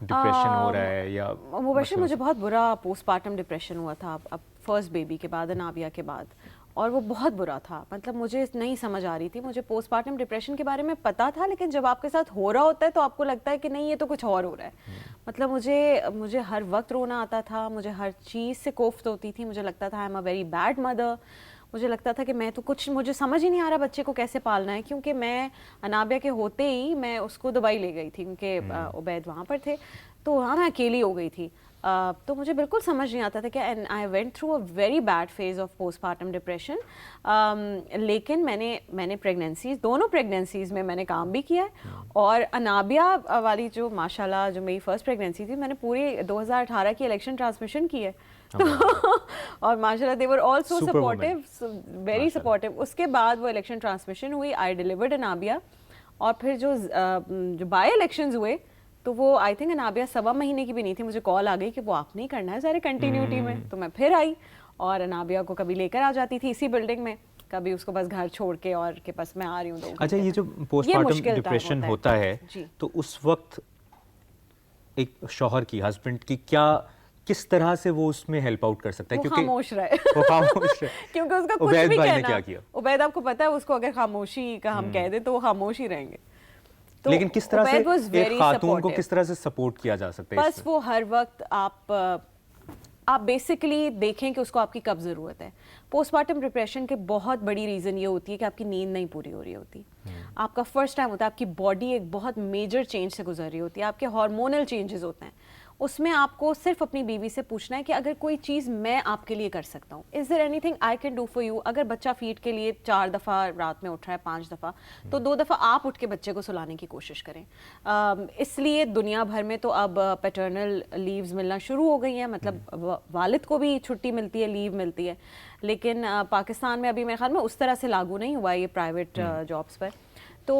ڈپریشن ہو رہا ہے یا مبشر مجھے بہت برا پوسٹ پارٹم ڈپریشن ہوا تھا اب فرسٹ بیبی کے بعد انابیہ کے بعد, اور وہ بہت برا تھا. مطلب مجھے نہیں سمجھ آ رہی تھی. مجھے پوسٹ پارٹم ڈپریشن کے بارے میں پتا تھا, لیکن جب آپ کے ساتھ ہو رہا ہوتا ہے تو آپ کو لگتا ہے کہ نہیں یہ تو کچھ اور ہو رہا ہے. مطلب مجھے ہر وقت رونا آتا تھا, مجھے ہر چیز سے کوفت ہوتی تھی, مجھے لگتا تھا آئی am a very bad mother. مجھے لگتا تھا کہ میں تو کچھ, مجھے سمجھ ہی نہیں آ رہا بچے کو کیسے پالنا ہے, کیونکہ میں انابیہ کے ہوتے ہی میں اس کو دبئی لے گئی تھی کیونکہ عبید وہاں پر تھے, تو وہاں میں اکیلی ہو گئی تھی. تو مجھے بالکل سمجھ نہیں آتا تھا کہ I went through a very bad phase of post partum depression. لیکن میں نے پریگنینسیز, دونوں پریگنینسیز میں نے کام بھی کیا ہے, اور انابیہ والی جو ماشاء اللہ جو میری فرسٹ پریگنینسی تھی, میں نے پوری 2018 کی الیکشن ٹرانسمیشن کی ہے. اور ماشاء اللہ دے ور آل سو سپورٹیو, ویری سپورٹیو. اس کے بعد وہ الیکشن ٹرانسمیشن ہوئی, آئی ڈیلیورڈ انابیہ, اور پھر جو بائی الیکشنز ہوئے تو وہ آئی تھنک انابیہ 1.25 مہینے کی بھی نہیں تھی, مجھے کال آ گئی کہ وہ آپ نہیں کرنا ہے سارے کنٹینیوٹی میں. تو میں پھر آئی اور انابیہ کو کبھی لے کر آ جاتی تھی اسی بلڈنگ میں, کبھی اس کو بس گھر چھوڑ کے اور کہ بس میں آ رہی ہوں. اچھا, یہ جو پوسٹ پارٹم ڈپریشن ہوتا ہے تو اس وقت ایک شوہر کی, ہسبینڈ کی کس طرح سے وہ اس میں ہیلپ آؤٹ کر سکتا ہے؟ کیونکہ خاموش رہے, وہ خاموش رہے. کیونکہ اس کا کچھ بھی کہنا, عبید آپ کو پتا ہے اس کو اگر خاموشی کا ہم کہہ دیں تو وہ خاموش ہی رہیں گے. لیکن کس طرح سے ایک خاتون کو کس طرح سے سپورٹ کیا جا سکتا ہے؟ بس وہ ہر وقت آپ بیسکلی دیکھیں کہ اس کو آپ کی کب ضرورت ہے. پوسٹ پارٹم ڈپریشن کے بہت بڑی ریزن یہ ہوتی ہے کہ آپ کی نیند نہیں پوری ہو رہی ہوتی, آپ کا فرسٹ ٹائم ہوتا ہے, آپ کی باڈی ایک بہت میجر چینج سے گزر رہی ہوتی ہے, آپ کے ہارمونل چینجز ہوتے ہیں. اس میں آپ کو صرف اپنی بیوی سے پوچھنا ہے کہ اگر کوئی چیز میں آپ کے لیے کر سکتا ہوں, is there anything I can do for you. اگر بچہ فیڈ کے لیے 4 دفعہ رات میں اٹھ رہا ہے, 5 دفعہ, تو 2 دفعہ آپ اٹھ کے بچے کو سلانے کی کوشش کریں. اس لیے دنیا بھر میں تو اب پیٹرنل لیوز ملنا شروع ہو گئی ہیں, مطلب والد کو بھی چھٹی ملتی ہے, لیو ملتی ہے. لیکن پاکستان میں ابھی میرے خیال میں اس طرح سے لاگو نہیں ہوا ہے یہ پرائیویٹ جابس پر. تو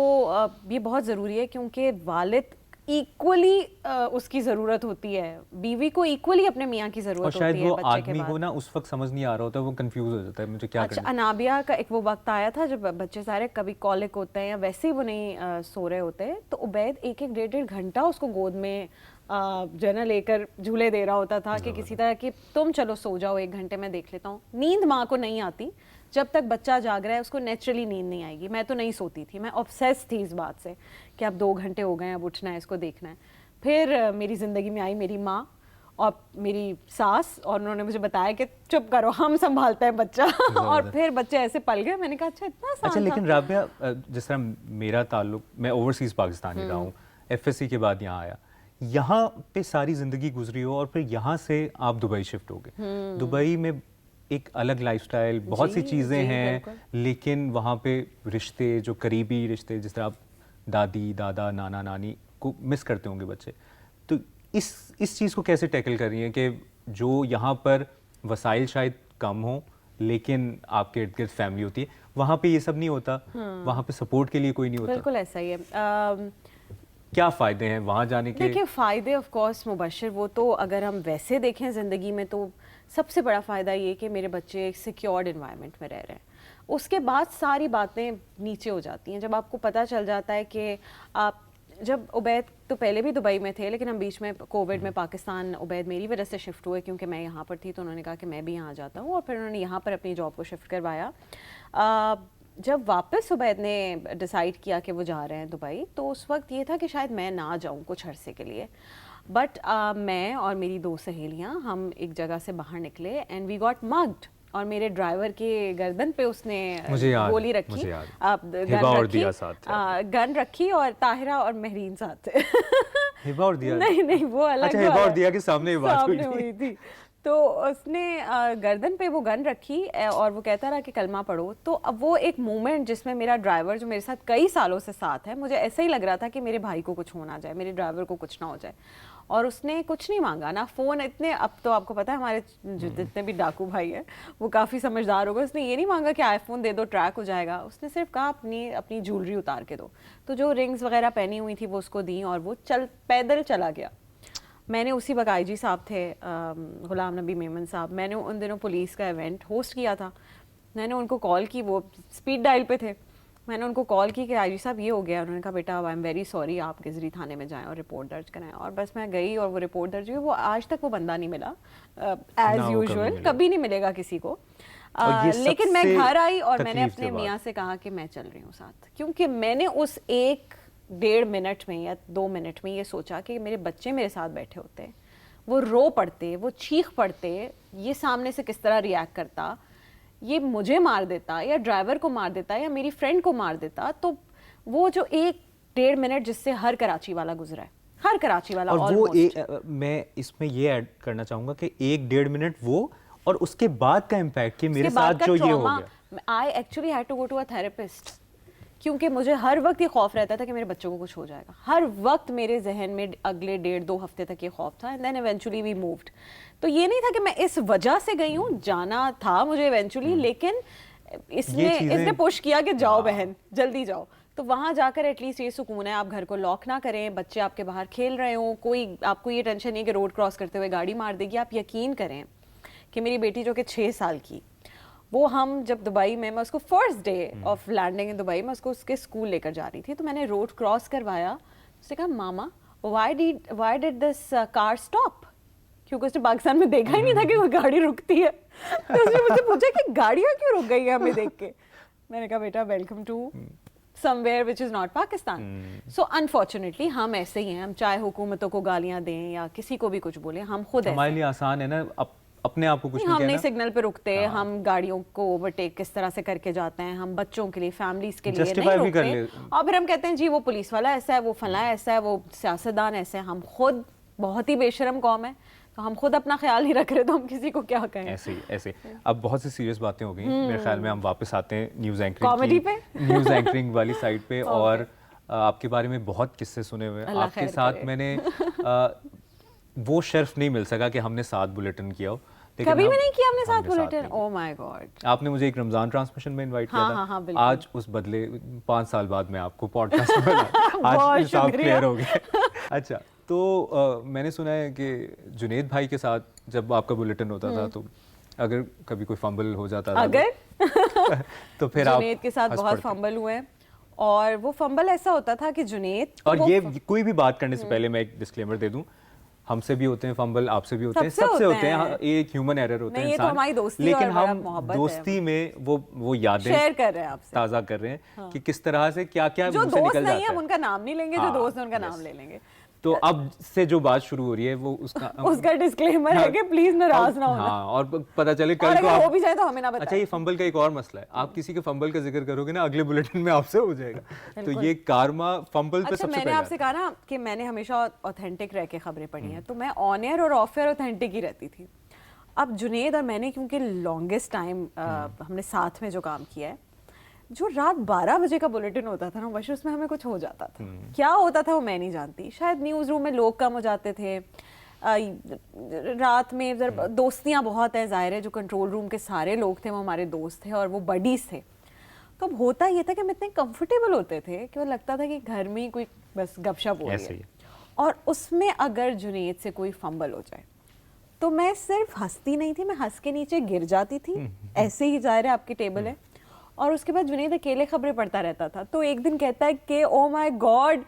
یہ بہت ضروری ہے کیونکہ والد ایکولی اس کی ضرورت ہوتی ہے, بیوی کو ایکولی اپنے میاں کی ضرورت ہوتی ہے. اور شاید وہ آدمی کو نا اس وقت سمجھ نہیں آ رہا ہوتا, وہ کنفیوز ہو جاتا ہے مجھے کیا کرنا ہے. انابیہ کا ایک وہ وقت آیا تھا جب بچے سارے کبھی کولک ہوتے ہیں یا ویسے ہی وہ نہیں سو رہے ہوتے, تو عبید 1-1 1.5 گھنٹہ اس کو گود میں جو ہے نا لے کر جھولے دے رہا ہوتا تھا کہ کسی طرح کہ تم چلو سو جاؤ 1 گھنٹے میں دیکھ لیتا ہوں. نیند ماں کو نہیں آتی جب تک بچہ جاگ رہا ہے, اس کو نیچرلی نیند نہیں آئے گی. میں تو نہیں سوتی تھی, میں obsessed تھی اس بات سے کہ اب 2 گھنٹے ہو گئے, اب اٹھنا ہے, اس کو دیکھنا ہے. پھر میری زندگی میں آئی میری ماں اور میری ساس, اور انہوں نے مجھے بتایا کہ چپ کرو ہم سنبھالتے ہیں بچہ, اور پھر بچے ایسے پل گئے. میں نے کہا اچھا اتنا آسان تھا. لیکن رابعہ جس طرح میرا تعلق, میں اوورسیز پاکستانی رہا ہوں, FSC کے بعد یہاں آیا, یہاں پہ ساری زندگی گزری ہو, اور پھر یہاں سے آپ دبئی شفٹ ہو گئے. دبئی میں ایک الگ لائف سٹائل, بہت سی چیزیں ہیں, لیکن وہاں پہ رشتے, جو قریبی رشتے, جس طرح آپ دادی دادا نانا نانی کو مس کرتے ہوں گے بچے, تو اس چیز کو کیسے ٹیکل کر رہی ہیں کہ جو یہاں پر وسائل شاید کم ہوں لیکن آپ کے ارد گرد فیملی ہوتی ہے, وہاں پہ یہ سب نہیں ہوتا, وہاں پہ سپورٹ کے لیے کوئی نہیں ہوتا. بالکل ایسا ہی ہے. کیا فائدے ہیں وہاں جانے کے؟ دیکھیں فائدے آف کورس مبشر, وہ تو اگر ہم ویسے دیکھیں زندگی میں تو سب سے بڑا فائدہ یہ کہ میرے بچے ایک سیکیورڈ انوائرمنٹ میں رہ رہے ہیں. اس کے بعد ساری باتیں نیچے ہو جاتی ہیں جب آپ کو پتہ چل جاتا ہے کہ آپ, جب عبید تو پہلے بھی دبئی میں تھے, لیکن ہم بیچ میں کووڈ میں پاکستان عبید میری وجہ سے شفٹ ہوئے کیونکہ میں یہاں پر تھی, تو انہوں نے کہا کہ میں بھی یہاں جاتا ہوں, اور پھر انہوں نے یہاں پر اپنی جاب کو شفٹ کروایا. جب واپس عبید نے ڈیسائیڈ کیا کہ وہ جا رہے ہیں دبئی, تو اس وقت یہ تھا کہ شاید میں نہ جاؤں کچھ عرصے کے لیے, بٹ میں اور میری 2 سہیلیاں ہم ایک جگہ سے باہر نکلے اینڈ وی گاٹ مگڈ, اور میرے ڈرائیور کے گردن پہ اس نے گولی رکھی, گن رکھی, اور طاہرہ اور مہرین ساتھ تھے. نہیں وہ الگ کے سامنے ہوئی تھی. تو اس نے گردن پہ وہ گن رکھی اور وہ کہتا رہا کہ کلمہ پڑھو. تو اب وہ ایک مومنٹ جس میں میرا ڈرائیور جو میرے ساتھ کئی سالوں سے ساتھ ہے, مجھے ایسا ہی لگ رہا تھا کہ میرے بھائی کو کچھ ہونا جائے, میرے ڈرائیور کو کچھ نہ ہو جائے. اور اس نے کچھ نہیں مانگا نا فون, اتنے اب تو آپ کو پتا ہے ہمارے جتنے بھی ڈاکو بھائی ہیں وہ کافی سمجھدار ہو گئے. اس نے یہ نہیں مانگا کہ آئی فون دے دو ٹریک ہو جائے گا, اس نے صرف کہا اپنی جولری اتار کے دو. تو جو رنگز وغیرہ پہنی ہوئی تھی وہ اس کو دیں, اور وہ پیدل چلا گیا. میں نے اسی وقت IG صاحب تھے, غلام نبی میمن صاحب, میں نے ان دنوں پولیس کا ایونٹ ہوسٹ کیا تھا, میں نے ان کو کال کی, وہ اسپیڈ ڈائل پہ تھے. میں نے ان کو کال کی کہ آئی جی صاحب یہ ہو گیا. انہوں نے کہا بیٹا آئی ایم ویری سوری, آپ گزری تھانے میں جائیں اور رپورٹ درج کرائیں. اور بس میں گئی اور وہ رپورٹ درج ہوئی. وہ آج تک وہ بندہ نہیں ملا ایز یوزول, کبھی نہیں ملے گا کسی کو. لیکن میں گھر آئی اور میں نے اپنے میاں سے کہا کہ میں چل رہی ہوں ساتھ, کیونکہ میں نے اس 1-1.5 منٹ میں یا 2 منٹ میں یہ سوچا کہ میرے بچے میرے ساتھ بیٹھے ہوتے, وہ رو پڑتے, وہ چیخ پڑتے, یہ سامنے سے کس طرح ریئیکٹ کرتا, یہ مجھے مار دیتا یا ڈرائیور کو مار دیتا یا میری فرینڈ کو مار دیتا. تو وہ جو 1-1.5 منٹ جس سے ہر کراچی والا گزرا ہے, ہر کراچی والا, اور وہ میں اس میں یہ ایڈ کرنا چاہوں گا کہ 1-1.5 منٹ وہ, اور اس کے بعد کا امپیکٹ کہ میرے ساتھ جو یہ ہو گیا. I actually had to go to a therapist, کیونکہ مجھے ہر وقت یہ خوف رہتا تھا کہ میرے بچوں کو کچھ ہو جائے گا. ہر وقت میرے ذہن میں اگلے 1.5-2 ہفتے تک یہ خوف تھا. And then eventually we moved. تو یہ نہیں تھا کہ میں اس وجہ سے گئی ہوں, جانا تھا مجھے ایونچولی, لیکن اس نے پش کیا کہ جاؤ بہن جلدی جاؤ. تو وہاں جا کر ایٹ لیسٹ یہ سکون ہے, آپ گھر کو لاک نہ کریں, بچے آپ کے باہر کھیل رہے ہوں, کوئی آپ کو یہ ٹینشن نہیں کہ روڈ کراس کرتے ہوئے گاڑی مار دے گی. آپ یقین کریں کہ میری بیٹی جو کہ 6 سال کی, وہ ہم جب دبئی میں اس کو first day of lending in Dubai میں اس کو اس کے اسکول لے کر جا رہی تھی, تو میں نے روڈ کراس کروایا. اس نے کہا ماما why did this car stop, کیونکہ اس نے پاکستان میں دیکھا ہی نہیں تھا کہ وہ گاڑی رکتی ہے. تو اس نے مجھ سے پوچھا کہ گاڑیاں کیوں رک گئی ہیں ہمیں دیکھ کے. میں نے کہا بیٹا welcome to somewhere which is not Pakistan. So unfortunately ہم ایسے ہی ہیں, ہم چاہے حکومتوں کو گالیاں دیں یا کسی کو بھی کچھ بولیں, ہم خود ہمارے لیے آسان ہے نا اپنے آپ کو کچھ نہیں ہم کہنا. نہیں سگنل پہ رکتے, ہم گاڑیوں کو اوورٹیک کس طرح سے کر کے جاتے ہیں, ہم بچوں کے لیے فیملیز کے لیے نہیں رکتے, اور پھر ہم کہتے ہیں جی وہ پولیس والا ایسا ہے, وہ فلاں ایسا ہے, وہ سیاستدان ایسے ہیں. ہم خود بہت ہی بے شرم قوم ہے, تو ہم خود اپنا خیال ہی رکھ رہے, تو ہم کسی کو کیا کہیں. ایسے اب بہت سی سیریس باتیں ہو گئیں, میرے خیال میں ہم واپس آتے ہیں نیوز کامیڈی پہ, نیوز اینکرنگ والی سائڈ پہ. اور آپ کے بارے میں بہت قصے سنے ہوئے. آپ کے ساتھ میں نے وہ شرف نہیں مل سکا کہ ہم نے ساتھ بلیٹن کیا ہو, کبھی بھی نہیں کیا ہم نے ساتھ بلیٹن. او مائی گاڈ, آپ نے مجھے ایک رمضان ٹرانسمیشن میں انوائٹ کیا تھا. آج اس بدلے 5 سال بعد میں آپ کو پوڈ کاسٹ میں آج حساب کلیئر ہو گیا. اچھا, تو میں نے سنا ہے کہ جنید بھائی کے ساتھ جب آپ کا بلیٹن ہوتا تھا, تو اگر کبھی کوئی فمبل ہو جاتا تھا تو پھر آپ جنید کے ساتھ بہت فمبل ہوئے, اور وہ فمبل ایسا ہوتا تھا کہ جنید, اور یہ کوئی بھی بات کرنے سے پہلے میں ایک ڈسکلیمر دے دوں, ہم سے بھی ہوتے ہیں فمبل, آپ سے بھی ہوتے ہیں, سب سے ہوتے ہیں, ایک ہیومن ایرر ہوتا ہے انسان, لیکن ہم دوستی میں وہ یادیں شیئر کر رہے ہیں آپ سے, تازہ کر رہے ہیں کہ کس طرح سے کیا کیا جو دوست نہیں ہیں ان کا نام نہیں لیں گے, جو دوست ہیں ان کا نام لے لیں گے. تو اب سے جو بات شروع ہو رہی ہے وہ اس کا ڈسکلیمر ہے کہ پلیز ناراض نہ ہونا. ہاں, اور پتہ چلے کل کو ہو بھی جائے تو ہمیں نہ بتائیں. اچھا, یہ فمبل کا ایک اور مسئلہ ہے, آپ کسی کے فمبل کا ذکر کرو گے نا, اگلے بلیٹن میں آپ سے ہو جائے گا. تو یہ کارما فمبل پہ سب سے پہلے. میں نے آپ سے کہا نا کہ میں نے ہمیشہ اوتھینٹک رہ کے خبریں پڑھی ہیں, تو میں آن ایئر اور آف ایئر اوتھینٹک ہی رہتی تھی. اب جنید اور میں نے کیونکہ لانگسٹ ٹائم ہم نے ساتھ میں جو کام کیا ہے, جو رات 12 بجے کا بلیٹن ہوتا تھا نا وش, اس میں ہمیں کچھ ہو جاتا تھا. کیا ہوتا تھا وہ میں نہیں جانتی, شاید نیوز روم میں لوگ کم ہو جاتے تھے, رات میں دوستیاں بہت ہیں, ظاہر ہے جو کنٹرول روم کے سارے لوگ تھے وہ ہمارے دوست تھے اور وہ بڈیز تھے. تو اب ہوتا یہ تھا کہ ہم اتنے کمفرٹیبل ہوتے تھے کہ وہ لگتا تھا کہ گھر میں ہی کوئی بس گپ شپ ہو رہی ہے, اور اس میں اگر جنید سے کوئی فمبل ہو جائے تو میں صرف ہنستی نہیں تھی, میں ہنس کے نیچے گر جاتی تھی. ایسے ہی ظاہر ہے آپ کی ٹیبل ہے, اور اس کے بعد جنید اکیلے خبریں پڑھتا رہتا تھا. تو ایک دن کہتا ہے کہ او مائی گاڈ,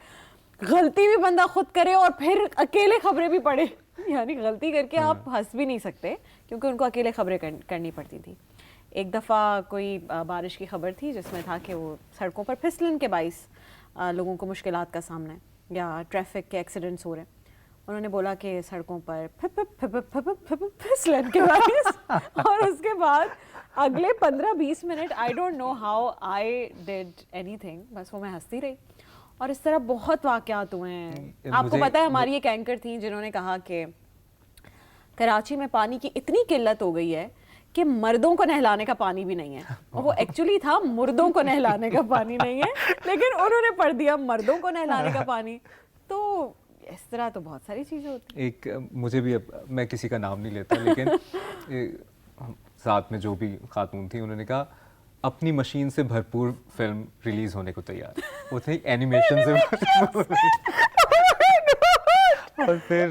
غلطی بھی بندہ خود کرے اور پھر اکیلے خبریں بھی پڑھے. یعنی غلطی کر کے آپ ہنس بھی نہیں سکتے, کیونکہ ان کو اکیلے خبریں کرنی پڑتی تھی. ایک دفعہ کوئی بارش کی خبر تھی جس میں تھا کہ وہ سڑکوں پر پھسلن کے باعث لوگوں کو مشکلات کا سامنا ہے, یا ٹریفک کے ایکسیڈنٹس ہو رہے ہیں. انہوں نے بولا کہ سڑکوں پر پھسلن کے باعث, اور اس کے بعد اگلے 15-20 minute I don't know how I did اینی تھنگ, بس وہ میں ہنستی رہی. اور اس طرح بہت واقعات ہوئے ہیں. آپ کو پتہ ہے ہماری ایک اینکر تھیں جنہوں نے کہا کہ کراچی میں پانی کی اتنی قلت ہو گئی ہے کہ مردوں کو نہلانے کا پانی بھی نہیں ہے. وہ ایکچولی تھا مردوں کو نہلانے کا پانی نہیں ہے, لیکن انہوں نے پڑھ دیا مردوں کو نہلانے کا پانی. تو اس طرح تو بہت ساری چیزیں ہوتی ہیں. ایک مجھے بھی, میں کسی کا نام نہیں لیتا, لیکن ساتھ میں جو بھی خاتون تھی انہوں نے کہا اپنی مشین سے بھرپور فلم ریلیز ہونے کو تیار. وہ تھی اینیمیشن سے, اور پھر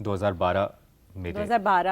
2012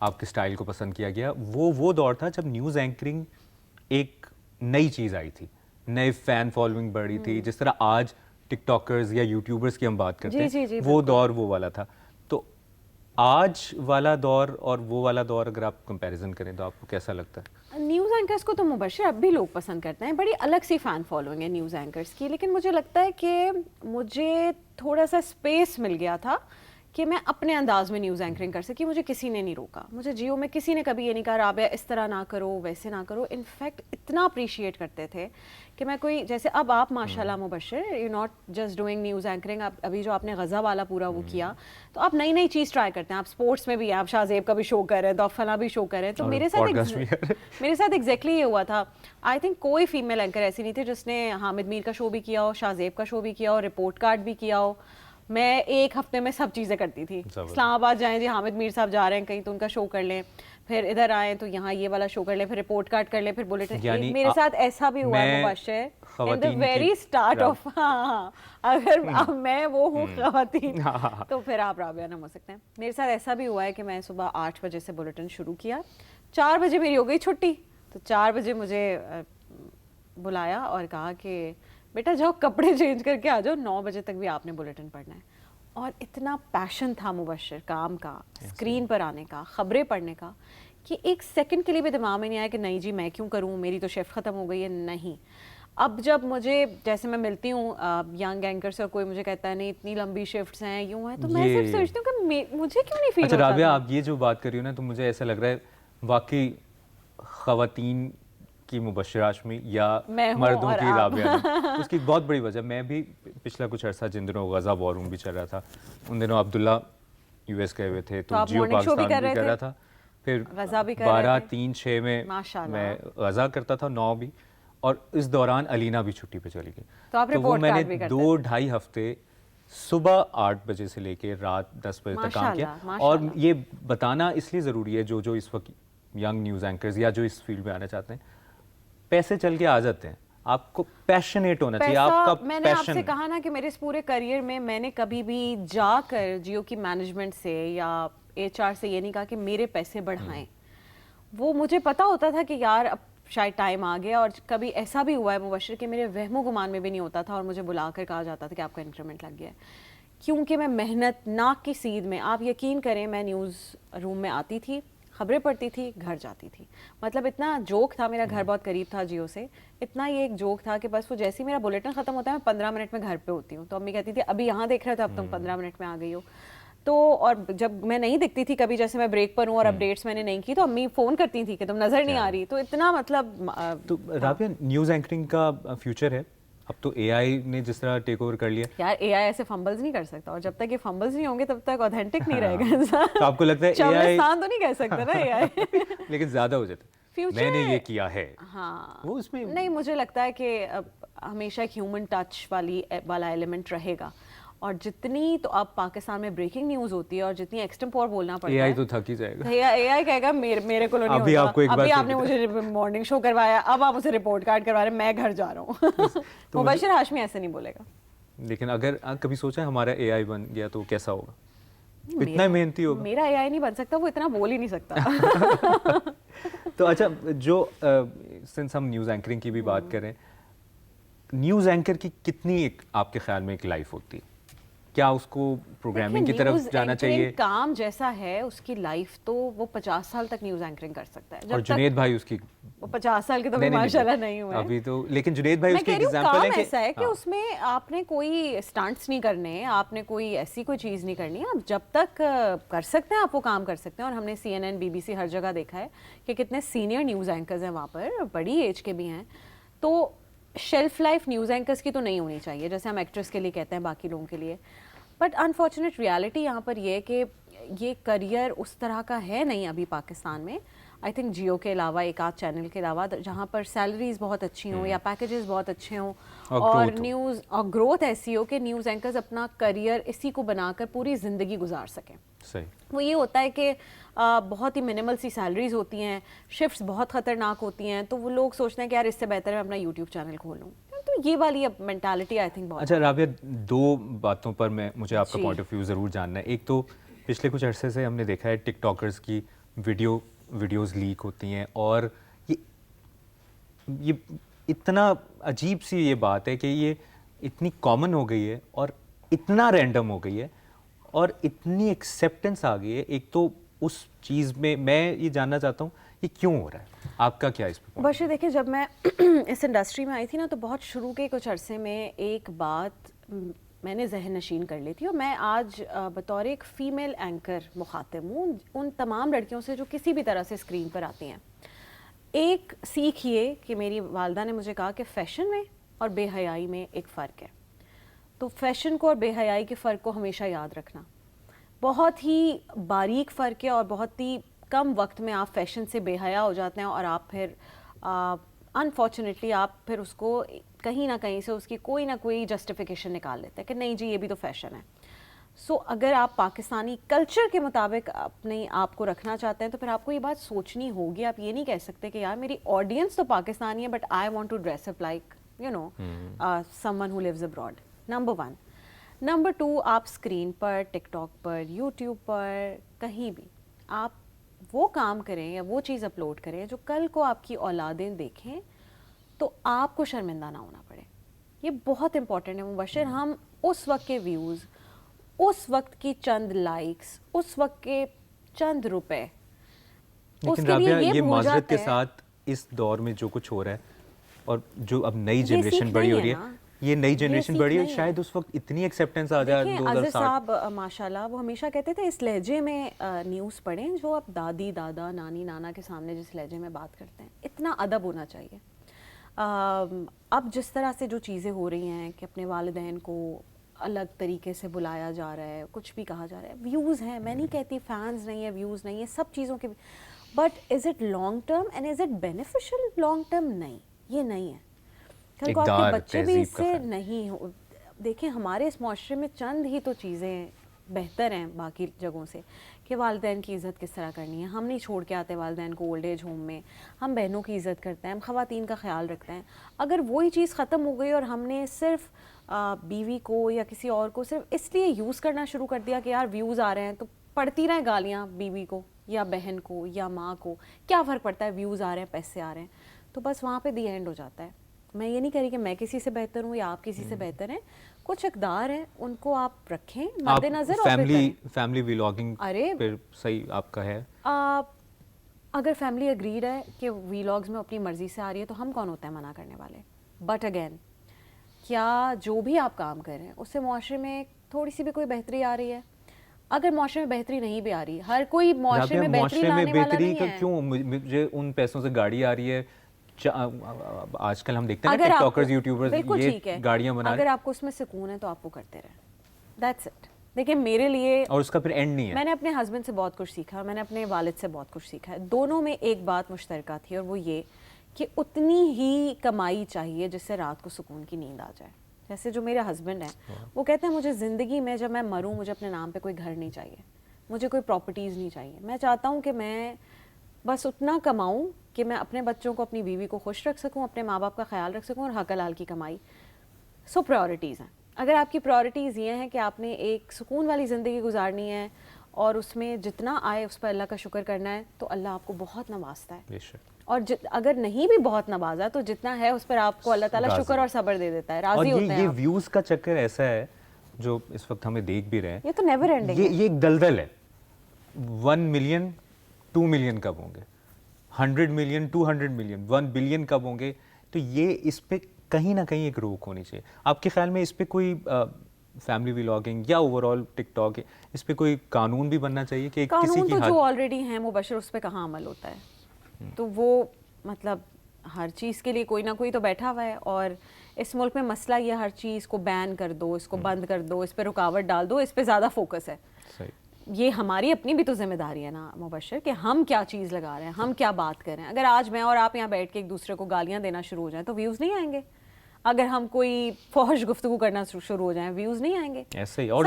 آپ کے اسٹائل کو پسند کیا گیا. وہ دور تھا جب نیوز اینکرنگ ایک نئی چیز آئی تھی, نئے فین فالوئنگ بڑھی تھی. جس طرح آج ٹک ٹاکرز یا یوٹیوبرز کی ہم بات کرتے ہیں, وہ دور وہ والا تھا. تو آج والا دور اور وہ والا دور اگر آپ کمپیریزن کریں تو آپ کو کیسا لگتا ہے؟ نیوز اینکرز کو تو مبشر اب بھی لوگ پسند کرتے ہیں, بڑی الگ سی فین فالوئنگ ہے نیوز اینکرز کی. لیکن مجھے لگتا ہے کہ مجھے تھوڑا سا اسپیس مل گیا تھا کہ میں اپنے انداز میں نیوز اینکرنگ کر سکی. مجھے کسی نے نہیں روکا, مجھے جیو میں کسی نے کبھی یہ نہیں کہا رابعہ اس طرح نہ کرو ویسے نہ کرو. انفیکٹ اتنا اپریشیٹ کرتے تھے کہ میں کوئی جیسے اب آپ ماشاء اللہ Mubashir you not just doing news anchoring, ابھی جو آپ نے غزہ والا پورا وہ کیا تو آپ نئی نئی چیز ٹرائی کرتے ہیں. آپ اسپورٹس میں بھی ہیں, آپ شاہ زیب کا بھی شو کر رہے ہیں, تو آپ فلاں بھی شو کر رہے ہیں. تو میرے ساتھ ایگزیکٹلی یہ ہوا تھا. آئی تھنک کوئی فیمیل اینکر ایسی نہیں تھی جس نے حامد میر کا شو بھی کیا ہو, شاہ زیب کا شو بھی کیا ہو, رپورٹ کارڈ بھی کیا ہو. میں ایک ہفتے میں سب چیزیں کرتی تھی. اسلام آباد جائیں جی حامد میر صاحب جا رہے ہیں کہیں تو ان کا شو کر لیں, پھر ادھر آئیں تو یہاں یہ والا شو کر لیں, پھر رپورٹ کارڈ کر لیں, پھر بلیٹن. میرے ساتھ ایسا بھی ہوا ہے مبشر ان دی ویری اسٹارٹ آف, ہاں اگر میں وہ ہوں خواتین تو پھر آپ رابعہ نام ہو سکتے ہیں. میرے ساتھ ایسا بھی ہوا ہے کہ میں صبح 8 بجے سے بلیٹن شروع کیا, 4 بجے میری ہو گئی چھٹی, تو 4 بجے مجھے بلایا اور کہا کہ بیٹا جاؤ کپڑے چینج کر کے آ جاؤ, 9 بجے تک بھی آپ نے بلیٹن پڑھنا ہے. اور اتنا پیشن تھا مبشر کام کا, اسکرین پر آنے کا, خبریں پڑھنے کا, کہ ایک سیکنڈ کے لیے بھی دماغ میں نہیں آیا کہ نہیں جی میں کیوں کروں, میری تو شفٹ ختم ہو گئی ہے. نہیں, اب جب مجھے جیسے میں ملتی ہوں ینگ اینکر سے اور کوئی مجھے کہتا ہے نہیں اتنی لمبی شفٹس ہیں یوں ہیں, تو میں صرف سوچتی ہوں کہ مجھے کیوں نہیں فیل ہوتا. اچھا رابعہ, آپ یہ جو بات کر رہی ہو نا, تو مجھے ایسا لگ رہا ہے واقعی خواتین کی مبشر ہاشمی یا مردوں کی رابعہ, اس کی بہت بڑی وجہ. میں بھی پچھلا کچھ عرصہ جن دنوں غزہ وار روم بھی چل رہا تھا, ان دنوں عبداللہ یو ایس گئے ہوئے تھے, تو جیو پاکستان بھی کر رہا تھا, پھر 12 3 6 میں میں غزہ کرتا تھا, 9 بھی, اور اس دوران علینا بھی چھٹی پہ چلی گئی. تو وہ میں نے 2-2.5 ہفتے صبح 8 بجے سے لے کے رات 10 بجے تک کام کیا. اور یہ بتانا اس لیے ضروری ہے, جو اس وقت ینگ نیوز اینکرز یا جو اس فیلڈ میں آنا چاہتے ہیں, پیسے چل کے آ جاتے ہیں, آپ کو پیشنیٹ ہونا چاہیے, آپ کا پیشن. میں نے آپ سے کہا نا کہ میرے اس پورے کریئر میں نے کبھی بھی جا کر جیو کی مینجمنٹ سے یا HR سے یہ نہیں کہا کہ میرے پیسے بڑھائیں. وہ مجھے پتا ہوتا تھا کہ یار اب شاید ٹائم آ گیا. اور کبھی ایسا بھی ہوا ہے مبشر کہ میرے وہم و گمان میں بھی نہیں ہوتا تھا اور مجھے بلا کر کہا جاتا تھا کہ آپ کا انکریمنٹ لگ گیا ہے, کیونکہ میں محنت ناک کی سیدھ میں, آپ یقین کریں میں نیوز روم میں آتی تھی, خبریں پڑھتی تھی, گھر جاتی تھی. مطلب اتنا جوک تھا, میرا گھر بہت قریب تھا جیو سے, اتنا یہ ایک جوک تھا کہ بس وہ جیسے ہی میرا بلیٹن ختم ہوتا ہے میں 15 منٹ میں گھر پہ ہوتی ہوں. تو امی کہتی تھی ابھی یہاں دیکھ رہے تھے, اب تم 15 منٹ میں آ گئی ہو. تو اور جب میں نہیں دکھتی تھی کبھی, جیسے میں بریک پر ہوں اور اپڈیٹس میں نے نہیں کی, تو امی فون کرتی تھی کہ تم نظر نہیں آ رہی. تو اتنا مطلب. تو رابعہ, نیوز اینکرنگ کا فیوچر ہے اب تو, اے آئی نے جس طرح ٹیک اوور کر لیا. یار اے آئی ایسے فمبلز نہیں کر سکتا, اور جب تک یہ فمبلز نہیں ہوں گے تب تک آتھینٹک نہیں رہے گا انسان. تو آپ کو لگتا ہے اے آئی تو نہیں کہہ سکتا نا اے آئی, لیکن زیادہ ہو جاتا ہے میں نے یہ کیا ہے. ہاں وہ اس میں نہیں, مجھے لگتا ہے کہ ہمیشہ ایک ہیومن ٹچ والا ایلیمنٹ رہے گا. اور جتنی تو اب پاکستان میں بریکنگ نیوز ہوتی ہے اور جتنی ایکسٹمپور بولنا پڑتا ہے, اے آئی تو تھک ہی جائے گا. اے آئی کہے گا میرے کو نہیں ہوتا, ابھی آپ نے مجھے مارننگ شو کروایا, اب آپ اسے رپورٹ کارڈ کروا رہے ہیں, میں گھر جا رہا ہوں. مبشر ہاشمی ایسے نہیں بولے گا. لیکن اگر کبھی سوچا ہمارا اے آئی بن گیا تو کیسا ہوگا؟ اتنا محنتی ہوگا. میرا اے آئی نہیں بن سکتا, وہ اتنا بول ہی نہیں سکتا. تو اچھا, جو سنس ہم نیوز اینکرنگ کی بھی بات کریں, نیوز اینکر کی کتنی آپ کے خیال میں ایک لائف ہوتی ہے؟ کیا اس کو پروگرامنگ کی طرف جانا چاہیے؟ کام جیسا ہے اس کی لائف تو وہ 50 سال تک نیوز اینکرنگ کر سکتا ہے. اور جنید بھائی اس کی 50 سال کے تو ماشاءاللہ نہیں ہوئے ابھی تو, لیکن جنید بھائی اس کی ایگزامپل ہے کہ ایسا ہے کہ اس میں آپ نے کوئی اسٹنٹس نہیں کرنے, آپ نے کوئی ایسی کوئی چیز نہیں کرنی, آپ جب تک کر سکتے ہیں آپ وہ کام کر سکتے ہیں. اور ہم نے CNN BBC ہر جگہ دیکھا ہے کہ کتنے سینئر نیوز اینکرز ہیں وہاں پر, بڑی ایج کے بھی ہیں. تو شیلف لائف نیوز اینکرز کی تو نہیں ہونی چاہیے جیسے ہم ایکٹریس کے لیے کہتے ہیں باقی لوگوں کے لیے. بٹ انفارچونیٹ ریالٹی یہاں پر یہ کہ یہ کریئر اس طرح کا ہے نہیں ابھی پاکستان میں. آئی تھنک جیو کے علاوہ ایک آدھ چینل کے علاوہ جہاں پر سیلریز بہت اچھی ہوں یا پیکیجز بہت اچھے ہوں اور نیوز اور گروتھ ایسی ہو کہ نیوز اینکرز اپنا کریئر اسی کو بنا کر پوری زندگی گزار سکیں. وہ یہ ہوتا ہے کہ بہت ہی منیمل سی سیلریز ہوتی ہیں, شفٹس بہت خطرناک ہوتی ہیں, تو وہ لوگ سوچتے ہیں کہ یار اس سے بہتر ہے اپنا یوٹیوب چینل کھولوں. تو یہ والی اب مینٹالٹی آئی تھنک بہت. اچھا رابعہ, 2 باتوں پر مجھے آپ کا پوائنٹ آف ویو ضرور جاننا ہے. ایک تو پچھلے کچھ عرصے سے ہم نے دیکھا ہے ٹک ٹاکرز کی ویڈیوز لیک ہوتی ہیں, اور یہ اتنا عجیب سی یہ بات ہے کہ یہ اتنی کامن ہو گئی ہے اور اتنا رینڈم ہو گئی ہے اور اتنی ایکسیپٹنس آ گئی ہے. ایک تو اس چیز میں یہ جاننا چاہتا ہوں یہ کیوں ہو رہا ہے, آپ کا کیا اس پہ؟ بشیر دیکھیں, جب میں اس انڈسٹری میں آئی تھی نا تو بہت شروع کے کچھ عرصے میں ایک بات میں نے ذہن نشین کر لی تھی, اور میں آج بطور ایک فیمیل اینکر مخاطب ہوں ان تمام لڑکیوں سے جو کسی بھی طرح سے اسکرین پر آتی ہیں. ایک سیکھ یہ کہ میری والدہ نے مجھے کہا کہ فیشن میں اور بے حیائی میں ایک فرق ہے, تو فیشن کو اور بے حیائی کے فرق کو ہمیشہ یاد رکھنا. بہت ہی باریک فرق ہے اور بہت ہی کم وقت میں آپ فیشن سے بے حیا ہو جاتے ہیں, اور آپ پھر انفارچونیٹلی آپ پھر اس کو کہیں نہ کہیں سے اس کی کوئی نہ کوئی جسٹیفیکیشن نکال لیتے ہیں کہ نہیں جی یہ بھی تو فیشن ہے. سو اگر آپ پاکستانی کلچر کے مطابق اپنے آپ کو رکھنا چاہتے ہیں تو پھر آپ کو یہ بات سوچنی ہوگی. آپ یہ نہیں کہہ سکتے کہ یار میری آڈینس تو پاکستانی ہے but I want to dress up like you know someone who lives abroad. Number 1. Number 2, آپ اسکرین پر, ٹک ٹاک پر, یوٹیوب پر, کہیں بھی آپ وہ کام کریں یا وہ چیز اپلوڈ کریں جو کل کو آپ کی اولادیں دیکھیں تو آپ کو شرمندہ نہ ہونا پڑے. یہ بہت امپورٹنٹ ہے مبشر. ہم اس وقت کے ویوز, اس وقت کی چند لائکس, اس وقت کے چند روپے, لیکن رابعہ یہ معذرت کے ساتھ اس دور میں جو کچھ ہو رہا ہے اور جو اب نئی جنریشن بڑی ہو رہی ہے, یہ نئی جنریشن بڑی ہے, شاید اس وقت اتنی ایکسیپٹنس آ جائے. عزیز صاحب ماشاءاللہ وہ ہمیشہ کہتے تھے اس لہجے میں نیوز پڑھیں جو آپ دادی دادا نانی نانا کے سامنے جس لہجے میں بات کرتے ہیں. اتنا ادب ہونا چاہیے. اب جس طرح سے جو چیزیں ہو رہی ہیں کہ اپنے والدین کو الگ طریقے سے بلایا جا رہا ہے, کچھ بھی کہا جا رہا ہے, ویوز ہیں, میں نہیں کہتی فینز نہیں ہے, ویوز نہیں ہے, سب چیزوں کے, but is it long term and is it beneficial long term? نہیں, یہ نہیں ہے. کل کو آپ کے بچے بھی اس سے نہیں ہو. دیکھیں ہمارے اس معاشرے میں چند ہی تو چیزیں بہتر ہیں باقی جگہوں سے کہ والدین کی عزت کس طرح کرنی ہے. ہم نہیں چھوڑ کے آتے والدین کو اولڈ ایج ہوم میں, ہم بہنوں کی عزت کرتے ہیں, ہم خواتین کا خیال رکھتے ہیں. اگر وہی چیز ختم ہو گئی اور ہم نے صرف بیوی کو یا کسی اور کو صرف اس لیے یوز کرنا شروع کر دیا کہ یار ویوز آ رہے ہیں تو پڑتی رہیں گالیاں بیوی کو یا بہن کو یا ماں کو, کیا فرق پڑتا ہے, ویوز آ رہے ہیں, پیسے آ رہے ہیں, تو بس وہاں پہ دی اینڈ ہو جاتا ہے. میں یہ نہیں کہہ رہی کہ میں کسی سے بہتر ہوں یا آپ کسی سے بہتر ہیں, کچھ اقدار ہیں ان کو آپ رکھیں مد نظر. فیملی ویلاگنگ پھر صحیح آپ کا ہے, اگر فیملی اگریڈ ہے کہ ویلاگز میں اپنی مرضی سے آ رہی ہے تو ہم کون ہوتے ہیں منع کرنے والے. بٹ اگین کیا جو بھی آپ کام کر رہے ہیں اس سے معاشرے میں تھوڑی سی بھی کوئی بہتری آ رہی ہے؟ اگر معاشرے میں بہتری نہیں بھی آ رہی, ہر کوئی معاشرے میں بہتری لانے والا نہیں ہے. کیوں مجھے ان پیسوں سے گاڑی آ رہی ہے, آج کل ہم دیکھتے ہیں نا ٹک ٹاکرز یوٹیوبرز یہ گاڑیاں بنا رہے ہیں, اگر آپ کو اس میں سکون ہے تو آپ وہ کرتے رہیں. That's it. دیکھیں میرے لیے, اور اس کا پھر اینڈ نہیں ہے. میں نے اپنے ہسبینڈ سے بہت کچھ سیکھا, میں نے اپنے والد سے بہت کچھ سیکھا ہے. دونوں میں ایک بات مشترکہ تھی اور وہ یہ کہ اتنی ہی کمائی چاہیے جس سے رات کو سکون کی نیند آ جائے. جیسے جو میرے ہسبینڈ ہیں وہ کہتے ہیں مجھے زندگی میں جب میں مروں مجھے اپنے نام پہ کوئی گھر نہیں چاہیے, مجھے کوئی پراپرٹیز نہیں چاہیے. میں چاہتا ہوں کہ میں بس اتنا کماؤں کہ میں اپنے بچوں کو اپنی بیوی کو خوش رکھ سکوں, اپنے ماں باپ کا خیال رکھ سکوں, اور حق حلال کی کمائی. سو پرائورٹیز ہیں. اگر آپ کی پرائورٹیز یہ ہیں کہ آپ نے ایک سکون والی زندگی گزارنی ہے اور اس میں جتنا آئے اس پر اللہ کا شکر کرنا ہے تو اللہ آپ کو بہت نوازتا ہے. اور اگر نہیں بھی بہت نوازا تو جتنا ہے اس پر آپ کو اللہ تعالیٰ شکر اور صبر دے دیتا ہے, راضی ہوتے ہیں. یہ ویوز کا چکر ایسا ہے جو اس وقت ہمیں دیکھ بھی رہے ہیں, یہ تو نیور اینڈنگ ہے. یہ ایک دلدل ہے. 1 ملین 2 ملین کب ہوں گے, 100 ملین 200 ملین 1 بلین کب ہوں گے, تو یہ اس پہ کہیں نہ کہیں ایک روک ہونی چاہیے. آپ کے خیال میں اس پہ کوئی فیملی ولاگنگ یا اوور آل ٹک ٹاک اس پہ کوئی قانون بھی بننا چاہیے کہ کسی کی تو جو آلریڈی ہیں مبشر اس پہ کہاں عمل ہوتا ہے, تو وہ مطلب ہر چیز کے لیے کوئی نہ کوئی تو بیٹھا ہوا ہے. اور اس ملک میں مسئلہ یہ ہر چیز کو بین کر دو, اس کو بند کر دو, اس پہ رکاوٹ ڈال دو, اس پہ زیادہ فوکس ہے. یہ ہماری اپنی بھی تو ذمہ داری ہے نا مبشر کہ ہم کیا چیز لگا رہے ہیں, ہم کیا بات کر رہے ہیں. اگر آج میں اور آپ یہاں بیٹھ کے ایک دوسرے کو گالیاں دینا شروع ہو جائیں تو ویوز نہیں آئیں گے. اگر ہم کوئی فحش گفتگو کرنا شروع ہو جائیں ویوز نہیں آئیں گے. ایسے ہی اور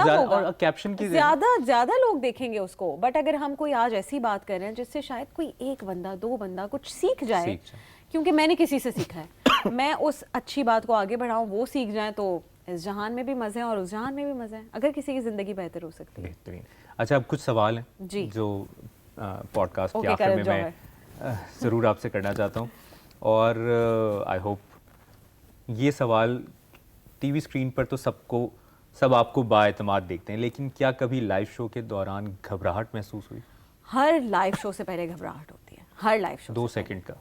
کیپشن کی زیادہ لوگ دیکھیں گے اس کو. بٹ اگر ہم کوئی آج ایسی بات کر رہے ہیں جس سے شاید کوئی ایک بندہ 2 بندہ کچھ سیکھ جائے, کیونکہ میں نے کسی سے سیکھا ہے, میں اس اچھی بات کو آگے بڑھاؤں, وہ سیکھ جائیں, تو اس جہان میں بھی مزے ہیں اور اس جہان میں بھی مزے ہیں. اگر کسی کی زندگی بہتر ہو سکتی ہے. بہترین. اچھا اب کچھ سوال ہیں جو پوڈ کاسٹ کے آخر میں ضرور آپ سے کرنا چاہتا ہوں, اور آئی ہوپ یہ سوال ٹی وی اسکرین پر تو سب آپ کو بااعتماد دیکھتے ہیں, لیکن کیا کبھی لائیو شو کے دوران گھبراہٹ محسوس ہوئی؟ ہر لائیو شو سے پہلے گھبراہٹ ہوتی ہے, ہر لائیو شو 2 سیکنڈ کا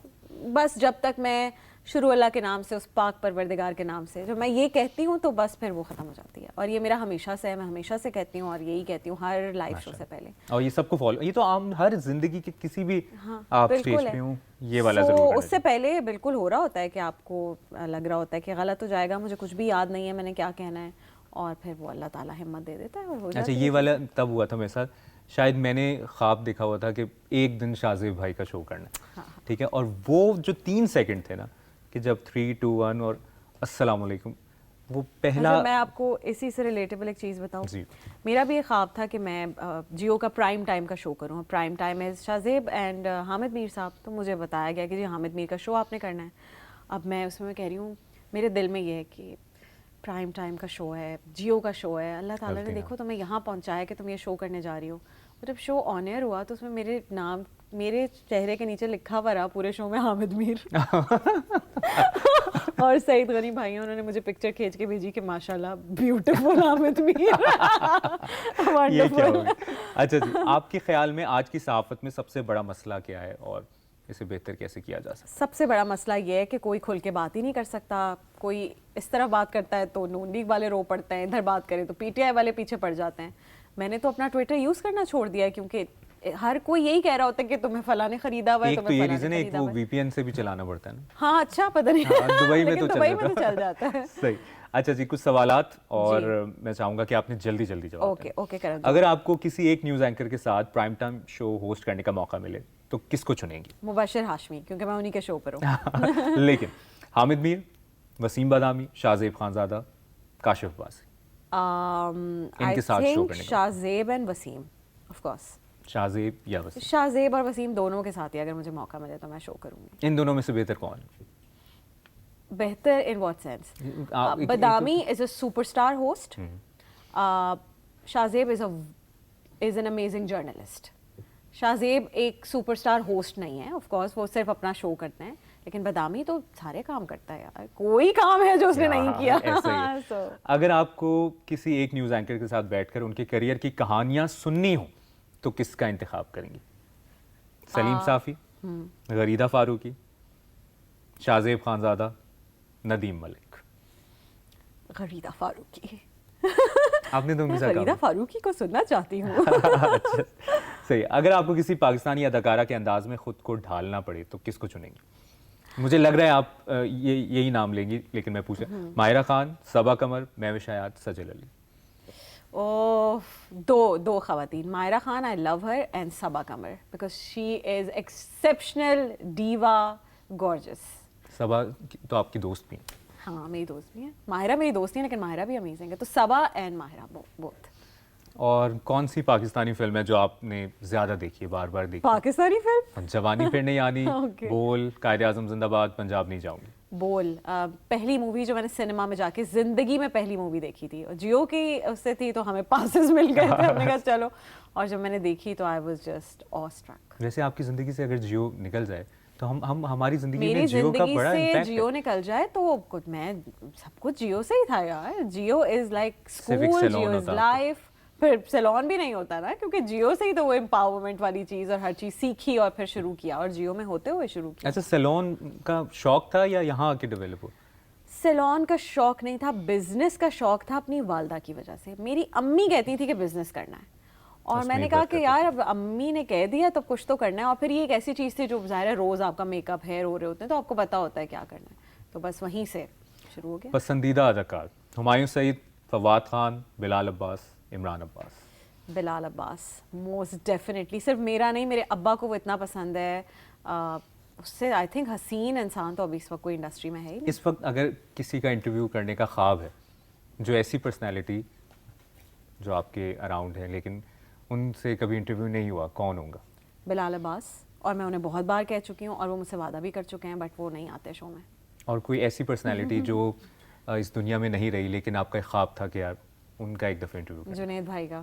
بس جب تک میں شروع اللہ کے نام سے, اس پاک پروردگار کے نام سے جب میں یہ کہتی ہوں تو بس پھر وہ ختم ہو جاتی ہے, اور یہ میرا ہمیشہ سے ہے, میں ہمیشہ سے کہتی ہوں اور یہی کہتی ہوں ہر لائیو شو سے پہلے. اور یہ سب کو فالو, یہ تو عام ہر زندگی کے کسی بھی آپ اسٹیج پہ ہوں یہ والا ضرور کرنا. اس سے پہلے بالکل ہو رہا ہوتا ہے کہ آپ کو لگ رہا ہوتا ہے کہ غلط ہو جائے گا, مجھے کچھ بھی یاد نہیں ہے میں نے کیا کہنا ہے, اور پھر وہ اللہ تعالیٰ ہمت دے دیتا ہے. اچھا, یہ والا تب ہوا تھا میرے ساتھ, شاید میں نے خواب دیکھا ہوا تھا کہ ایک دن شاہ زیب بھائی کا شو کرنا ہے, ٹھیک ہے, اور وہ جو 3 سیکنڈ تھے نا کہ جب 3 2 1 اور السلام علیکم, وہ پہلا. میں آپ کو اسی سے ریلیٹیبل ایک چیز بتاؤں, میرا بھی ایک خواب تھا کہ میں جیو کا پرائم ٹائم کا شو کروں. پرائم ٹائم ہے شاہ زیب اینڈ حامد میر صاحب, تو مجھے بتایا گیا کہ جی حامد میر کا شو آپ نے کرنا ہے. اب میں اس میں کہہ رہی ہوں, میرے دل میں یہ ہے کہ پرائم ٹائم کا شو ہے, جیو کا شو ہے, اللہ تعالیٰ نے دیکھو تمہیں یہاں پہنچایا کہ تم یہ شو کرنے جا رہی ہو. جب شو آن ایئر ہوا تو اس میں میرے نام, میرے چہرے کے نیچے لکھا ہوا رہا پورے شو میں حامد میر. اور سعید غنی بھائی انہوں نے مجھے پکچر کھینچ کے بھیجی کہ ماشاءاللہ بیوٹیفل حامد میر. اچھا جی, آپ کے خیال میں آج کی صحافت میں سب سے بڑا مسئلہ کیا ہے اور اسے بہتر کیسے کیا جا سکتا ہے؟ سب سے بڑا مسئلہ یہ ہے کہ کوئی کھل کے بات ہی نہیں کر سکتا. کوئی اس طرح بات کرتا ہے تو نون لیگ والے رو پڑتے ہیں, ادھر بات کریں تو پی ٹی آئی والے پیچھے پڑ جاتے ہیں. میں نے تو اپنا ٹویٹر یوز کرنا چھوڑ دیا ہے کیونکہ ہر کوئی یہی کہہ رہا ہوتا ہے کہ تمہیں فلاں نے خریدا ہوا ہے. ایک تو یہ ریزن ہے, ایک وہ وی پی این سے بھی چلانا پڑتا ہے نا. ہاں اچھا, پتہ نہیں دبئی میں تو چل جاتا ہے. صحیح. اچھا جی, کچھ سوالات اور میں چاہوں گا کہ آپ نے جلدی جواب دیں. اوکے کریں. اگر آپ کو کسی ایک نیوز اینکر کے ساتھ پرائم ٹائم شو ہوسٹ کرنے کا موقع ملے تو کس کو چنیں گی؟ مبشر ہاشمی, کیونکہ میں انہی کے شو پر ہوں. لیکن حامد میر, وسیم بادامی, شاہ زیب خانزادہ, کاشف عباسی, ان کے ساتھ شو کرنے کا. شاہ زیب اینڈ وسیم آف کورس. شاہ زیب یا وسیم؟ شاہ زیب اور وسیم دونوں کے ساتھ ہی اگر مجھے موقع ملے تو میں شو کروں گی. ان دونوں میں سے بہتر کون؟ بہتر in what sense? Badami is a superstar host, Shahzeb is an amazing journalist. Shahzeb ایک سپر اسٹار ہوسٹ نہیں ہے آف کورس, وہ صرف اپنا شو کرتے ہیں, لیکن بادامی تو سارے کام کرتا ہے یار, کوئی کام ہے جو اس نے نہیں کیا. اگر آپ کو کسی ایک نیوز اینکر کے ساتھ بیٹھ کر ان کے کریئر کی کہانیاں سننی ہوں تو کس کا انتخاب کریں گی؟ سلیم صافی, غریدہ فاروقی, شاہ زیب خانزادہ, ندیم ملک؟ غریدہ فاروقی. آپ نے تو غریدہ فاروقی کو سننا چاہتی ہوں. صحیح. اگر آپ کو کسی پاکستانی اداکارہ کے انداز میں خود کو ڈھالنا پڑے تو کس کو چنیں گی؟ مجھے لگ رہا ہے آپ یہی نام لیں گی, لیکن میں پوچھا. ماہرہ خان, صبا قمر, مہوش حیات, سجل علی. دو خواتین, Mahira Khan I love her, and Saba Qamar because she is exceptional diva, gorgeous. Saba تو آپ کی دوست بھی ہیں. ہاں میری دوست بھی ہیں. ماہرہ میری دوست ہیں لیکن ماہرہ بھی امیزنگ ہے, تو صبا اینڈ ماہرہ بوتھ. اور کون سی پاکستانی فلم ہے جو آپ نے زیادہ دیکھی ہے, بار بار دیکھی؟ پاکستانی فلم جوانی پھر نہیں آنی, بول, قائد اعظم زندہ باد, پنجاب نہیں جاؤں گی. بول پہلی مووی جو میں نے سنیما میں جا کے زندگی میں پہلی مووی دیکھی تھی, اور جیو کی اس سے تھی تو ہمیں پاسز مل گئے تھے, ہم نے کہا چلو, اور جب میں نے دیکھی تو I was just awestruck. ویسے آپ کی زندگی سے اگر جیو نکل جائے تو ہم ہماری زندگی میں جیو کا بڑا امپیکٹ ہے. جیو نکل جائے تو میں سب کچھ جیو سے ہی تھا یار. Jio is like school, Jio is life. پھر سیلون بھی نہیں ہوتا نا, کیونکہ جیو سے ہی تو وہ امپاورمنٹ والی چیز اور ہر چیز سیکھی اور پھر شروع کیا, اور جیو میں ہوتے ہوئے شروع کیا. اچھا, سیلون کا شوق تھا یا یہاں آ کے ڈیولپ ہوا؟ سیلون کا شوق نہیں تھا, بزنس کا شوق تھا اپنی والدہ کی وجہ سے. میری امی کہتی تھی کہ بزنس کرنا ہے, اور میں نے کہا کہ یار اب امی نے کہہ دیا تو کچھ تو کرنا ہے. اور پھر یہ ایک ایسی چیز تھی جو ظاہر ہے روز آپ کا میک اپ ہیئر ہو رہے ہوتے ہیں تو آپ کو پتا ہوتا ہے کیا کرنا ہے, تو بس وہیں سے شروع ہو گیا. پسندیدہ اداکار؟ ہمایوں سعید, فواد خان, بلال عباس, عمران عباس؟ بلال عباس موسٹ ڈیفینیٹلی. صرف میرا نہیں, میرے ابا کو وہ اتنا پسند ہے, اس سے آئی تھنک حسین انسان تو ابھی اس وقت کوئی انڈسٹری میں ہے ہی. اس وقت اگر کسی کا انٹرویو کرنے کا خواب ہے, جو ایسی پرسنالٹی جو آپ کے اراؤنڈ ہے لیکن ان سے کبھی انٹرویو نہیں ہوا, کون ہوں گا؟ بلال عباس, اور میں انہیں بہت بار کہہ چکی ہوں اور وہ مجھ سے وعدہ بھی کر چکے ہیں, بٹ وہ نہیں آتے شو میں. اور کوئی ایسی پرسنالٹی جو اس دنیا میں نہیں رہی لیکن آپ کا ایک خواب تھا کہ یار ان کا ایک دفعہ انٹرویو کریں؟ جنید بھائی کا.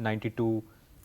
92।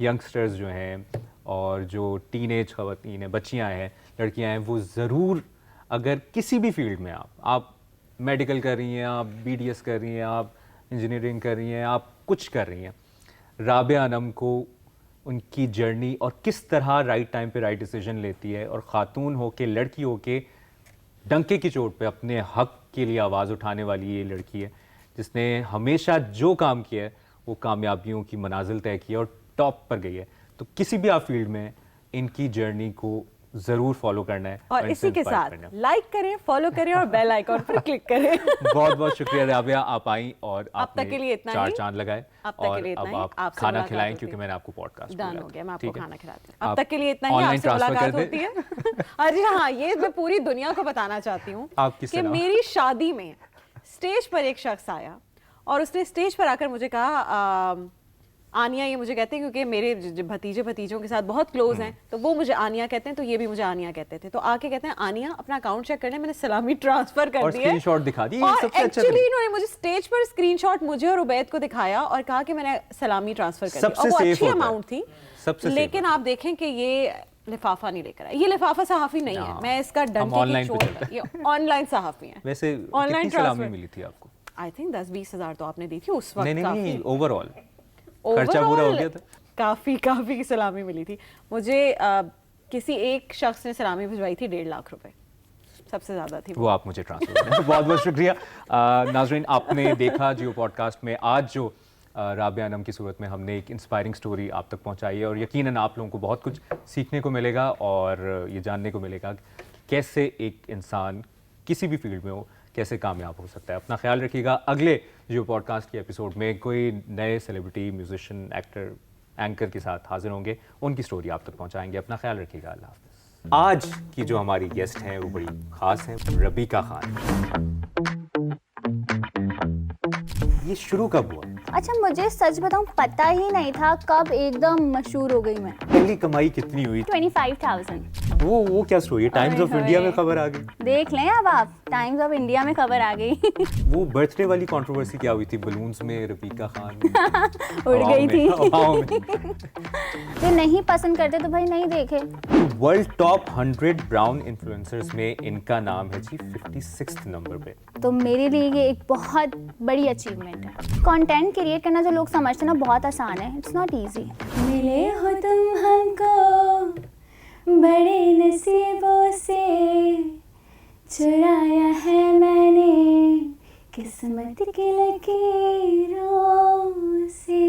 یگسٹرز جو ہیں اور جو ٹین ایج خواتین ہیں, بچیاں ہیں, لڑکیاں ہیں, وہ ضرور اگر کسی بھی فیلڈ میں آپ میڈیکل کر رہی ہیں, آپ بی ڈی ایس کر رہی ہیں, آپ انجینئرنگ کر رہی ہیں, آپ کچھ کر رہی ہیں, رابعہ انم کو ان کی جرنی اور کس طرح رائٹ ٹائم پہ رائٹ ڈیسیجن لیتی ہے, اور خاتون ہو کے, لڑکی ہو کے ڈنکے کی چوٹ پہ اپنے حق کے لیے آواز اٹھانے والی یہ لڑکی ہے جس نے ہمیشہ جو کام کیا ہے وہ کامیابیوں کی منازل طے کی ہے اور ٹاپ پر گئی ہے. تو کسی بھی آپ فیلڈ میں ان کی جرنی کو ضرور فالو کرنا ہے. اور اسی کے ساتھ لائک کریں, فالو کریں اور بیل آئیکن پر کلک کریں. بہت بہت شکریہ رابعہ, آپ آئیں اور آپ تک کے لیے اتنا چار ہی, چاند لگائے, اب تک اور کے لیے اتنا اب ہی. آپ کھانا کھلائیں کیونکہ میں نے آپ کو پوڈ کاسٹ ڈن ہو گیا, میں آپ کو کھانا کھلاتی ہوں. اب آپ تک کے لیے اتنا ہی, آن آپ لائن سے ٹرانسفر ملاقات کر دیں. ہوتی ہے. جی ہاں, یہ میں پوری دنیا کو بتانا چاہتی ہوں آپ کی کہ سلام. میری شادی میں اسٹیج پر ایک شخص آیا اور اس نے اسٹیج پر آ کر مجھے کہا, آنیا یہ مجھے کہتے ہیں کیونکہ میرے بھتیجے بھتیجوں کے ساتھ بہت کلوز ہیں, تو وہ مجھے آنیا کہتے ہیں, تو یہ بھی مجھے آنیا کہتے تھے. تو آ کے کہتے ہیں آنیا اپنا اکاؤنٹ چیک کرنے, میں نے سلامی ٹرانسفر کر دی ہے, اسکرین شاٹ دکھا دی. اور ایکچولی انہوں نے مجھے اسٹیج پر اسکرین شاٹ مجھے اور عبید کو دکھایا اور کہا کہ میں نے سلامی ٹرانسفر کر دی, اور وہ اچھی اماؤنٹ تھی. لیکن آپ دیکھیں کہ یہ لفافہ نہیں لے کر آئے, یہ لفافہ صحافی نہیں ہے, میں اس کا ڈنکے کی چوٹ پر, یہ آن لائن صحافی ہیں. ویسے کتنی سلامی ملی تھی آپ کو؟ آئی تھنک 10-20 ہزار تو آپ نے دی تھی اس وقت. نہیں, اوور آل خرچہ پورا ہو گیا تھا. کافی سلامی ملی تھی مجھے. کسی ایک شخص نے سلامی بھجوائی تھی 1.5 لاکھ روپے, سب سے زیادہ تھی وہ آپ مجھے ٹرانسفر کریں. بہت بہت شکریہ. ناظرین, آپ نے دیکھا جیو پوڈ کاسٹ میں آج جو رابعہ انم کی صورت میں ہم نے ایک انسپائرنگ سٹوری آپ تک پہنچائی ہے, اور یقیناً آپ لوگوں کو بہت کچھ سیکھنے کو ملے گا اور یہ جاننے کو ملے گا کہ کیسے ایک انسان کسی بھی فیلڈ میں ہو کیسے کامیاب ہو سکتا ہے. اپنا خیال رکھیے گا. اگلے جیو پوڈ کاسٹ کے ایپیسوڈ میں کوئی نئے سیلیبریٹی, میوزیشین, ایکٹر, اینکر کے ساتھ حاضر ہوں گے, ان کی سٹوری آپ تک پہنچائیں گے. اپنا خیال رکھیے گا. اللہ حافظ. آج کی جو ہماری گیسٹ ہیں وہ بڑی خاص ہیں, ربیکہ خان. یہ شروع کب ہوا؟ اچھا مجھے سچ بتاؤں پتہ ہی نہیں تھا کب ایک دم مشہور ہو گئی میں. پہلی کمائی کتنی ہوئی؟ 25,000. وہ کیا سٹوری ہے؟ ٹائمز آف انڈیا میں خبر آ گئی. دیکھ لیں اب آپ, ٹائمز آف انڈیا میں خبر آ گئی. وہ برتھ ڈے والی کنٹروورسی کیا ہوئی تھی بلونز میں؟ ربیکہ خان اڑ گئی تھی. جو نہیں پسند کرتے تو بھائی نہیں دیکھے. ورلڈ ٹاپ 100 براؤن انفلوئنسرز میں ان کا نام ہے جی 56 نمبر پہ. تو میرے لیے یہ ایک بہت بڑی اچیومنٹ ہے. کنٹینٹ کریٹ کرنا جو لوگ سمجھتے ہیں نا بہت آسان ہے, اٹس ناٹ ایزی. ملے ہو تم ہم کو بڑے نصیبوں سے, چرایا ہے میں نے قسمت کی لکیروں سے.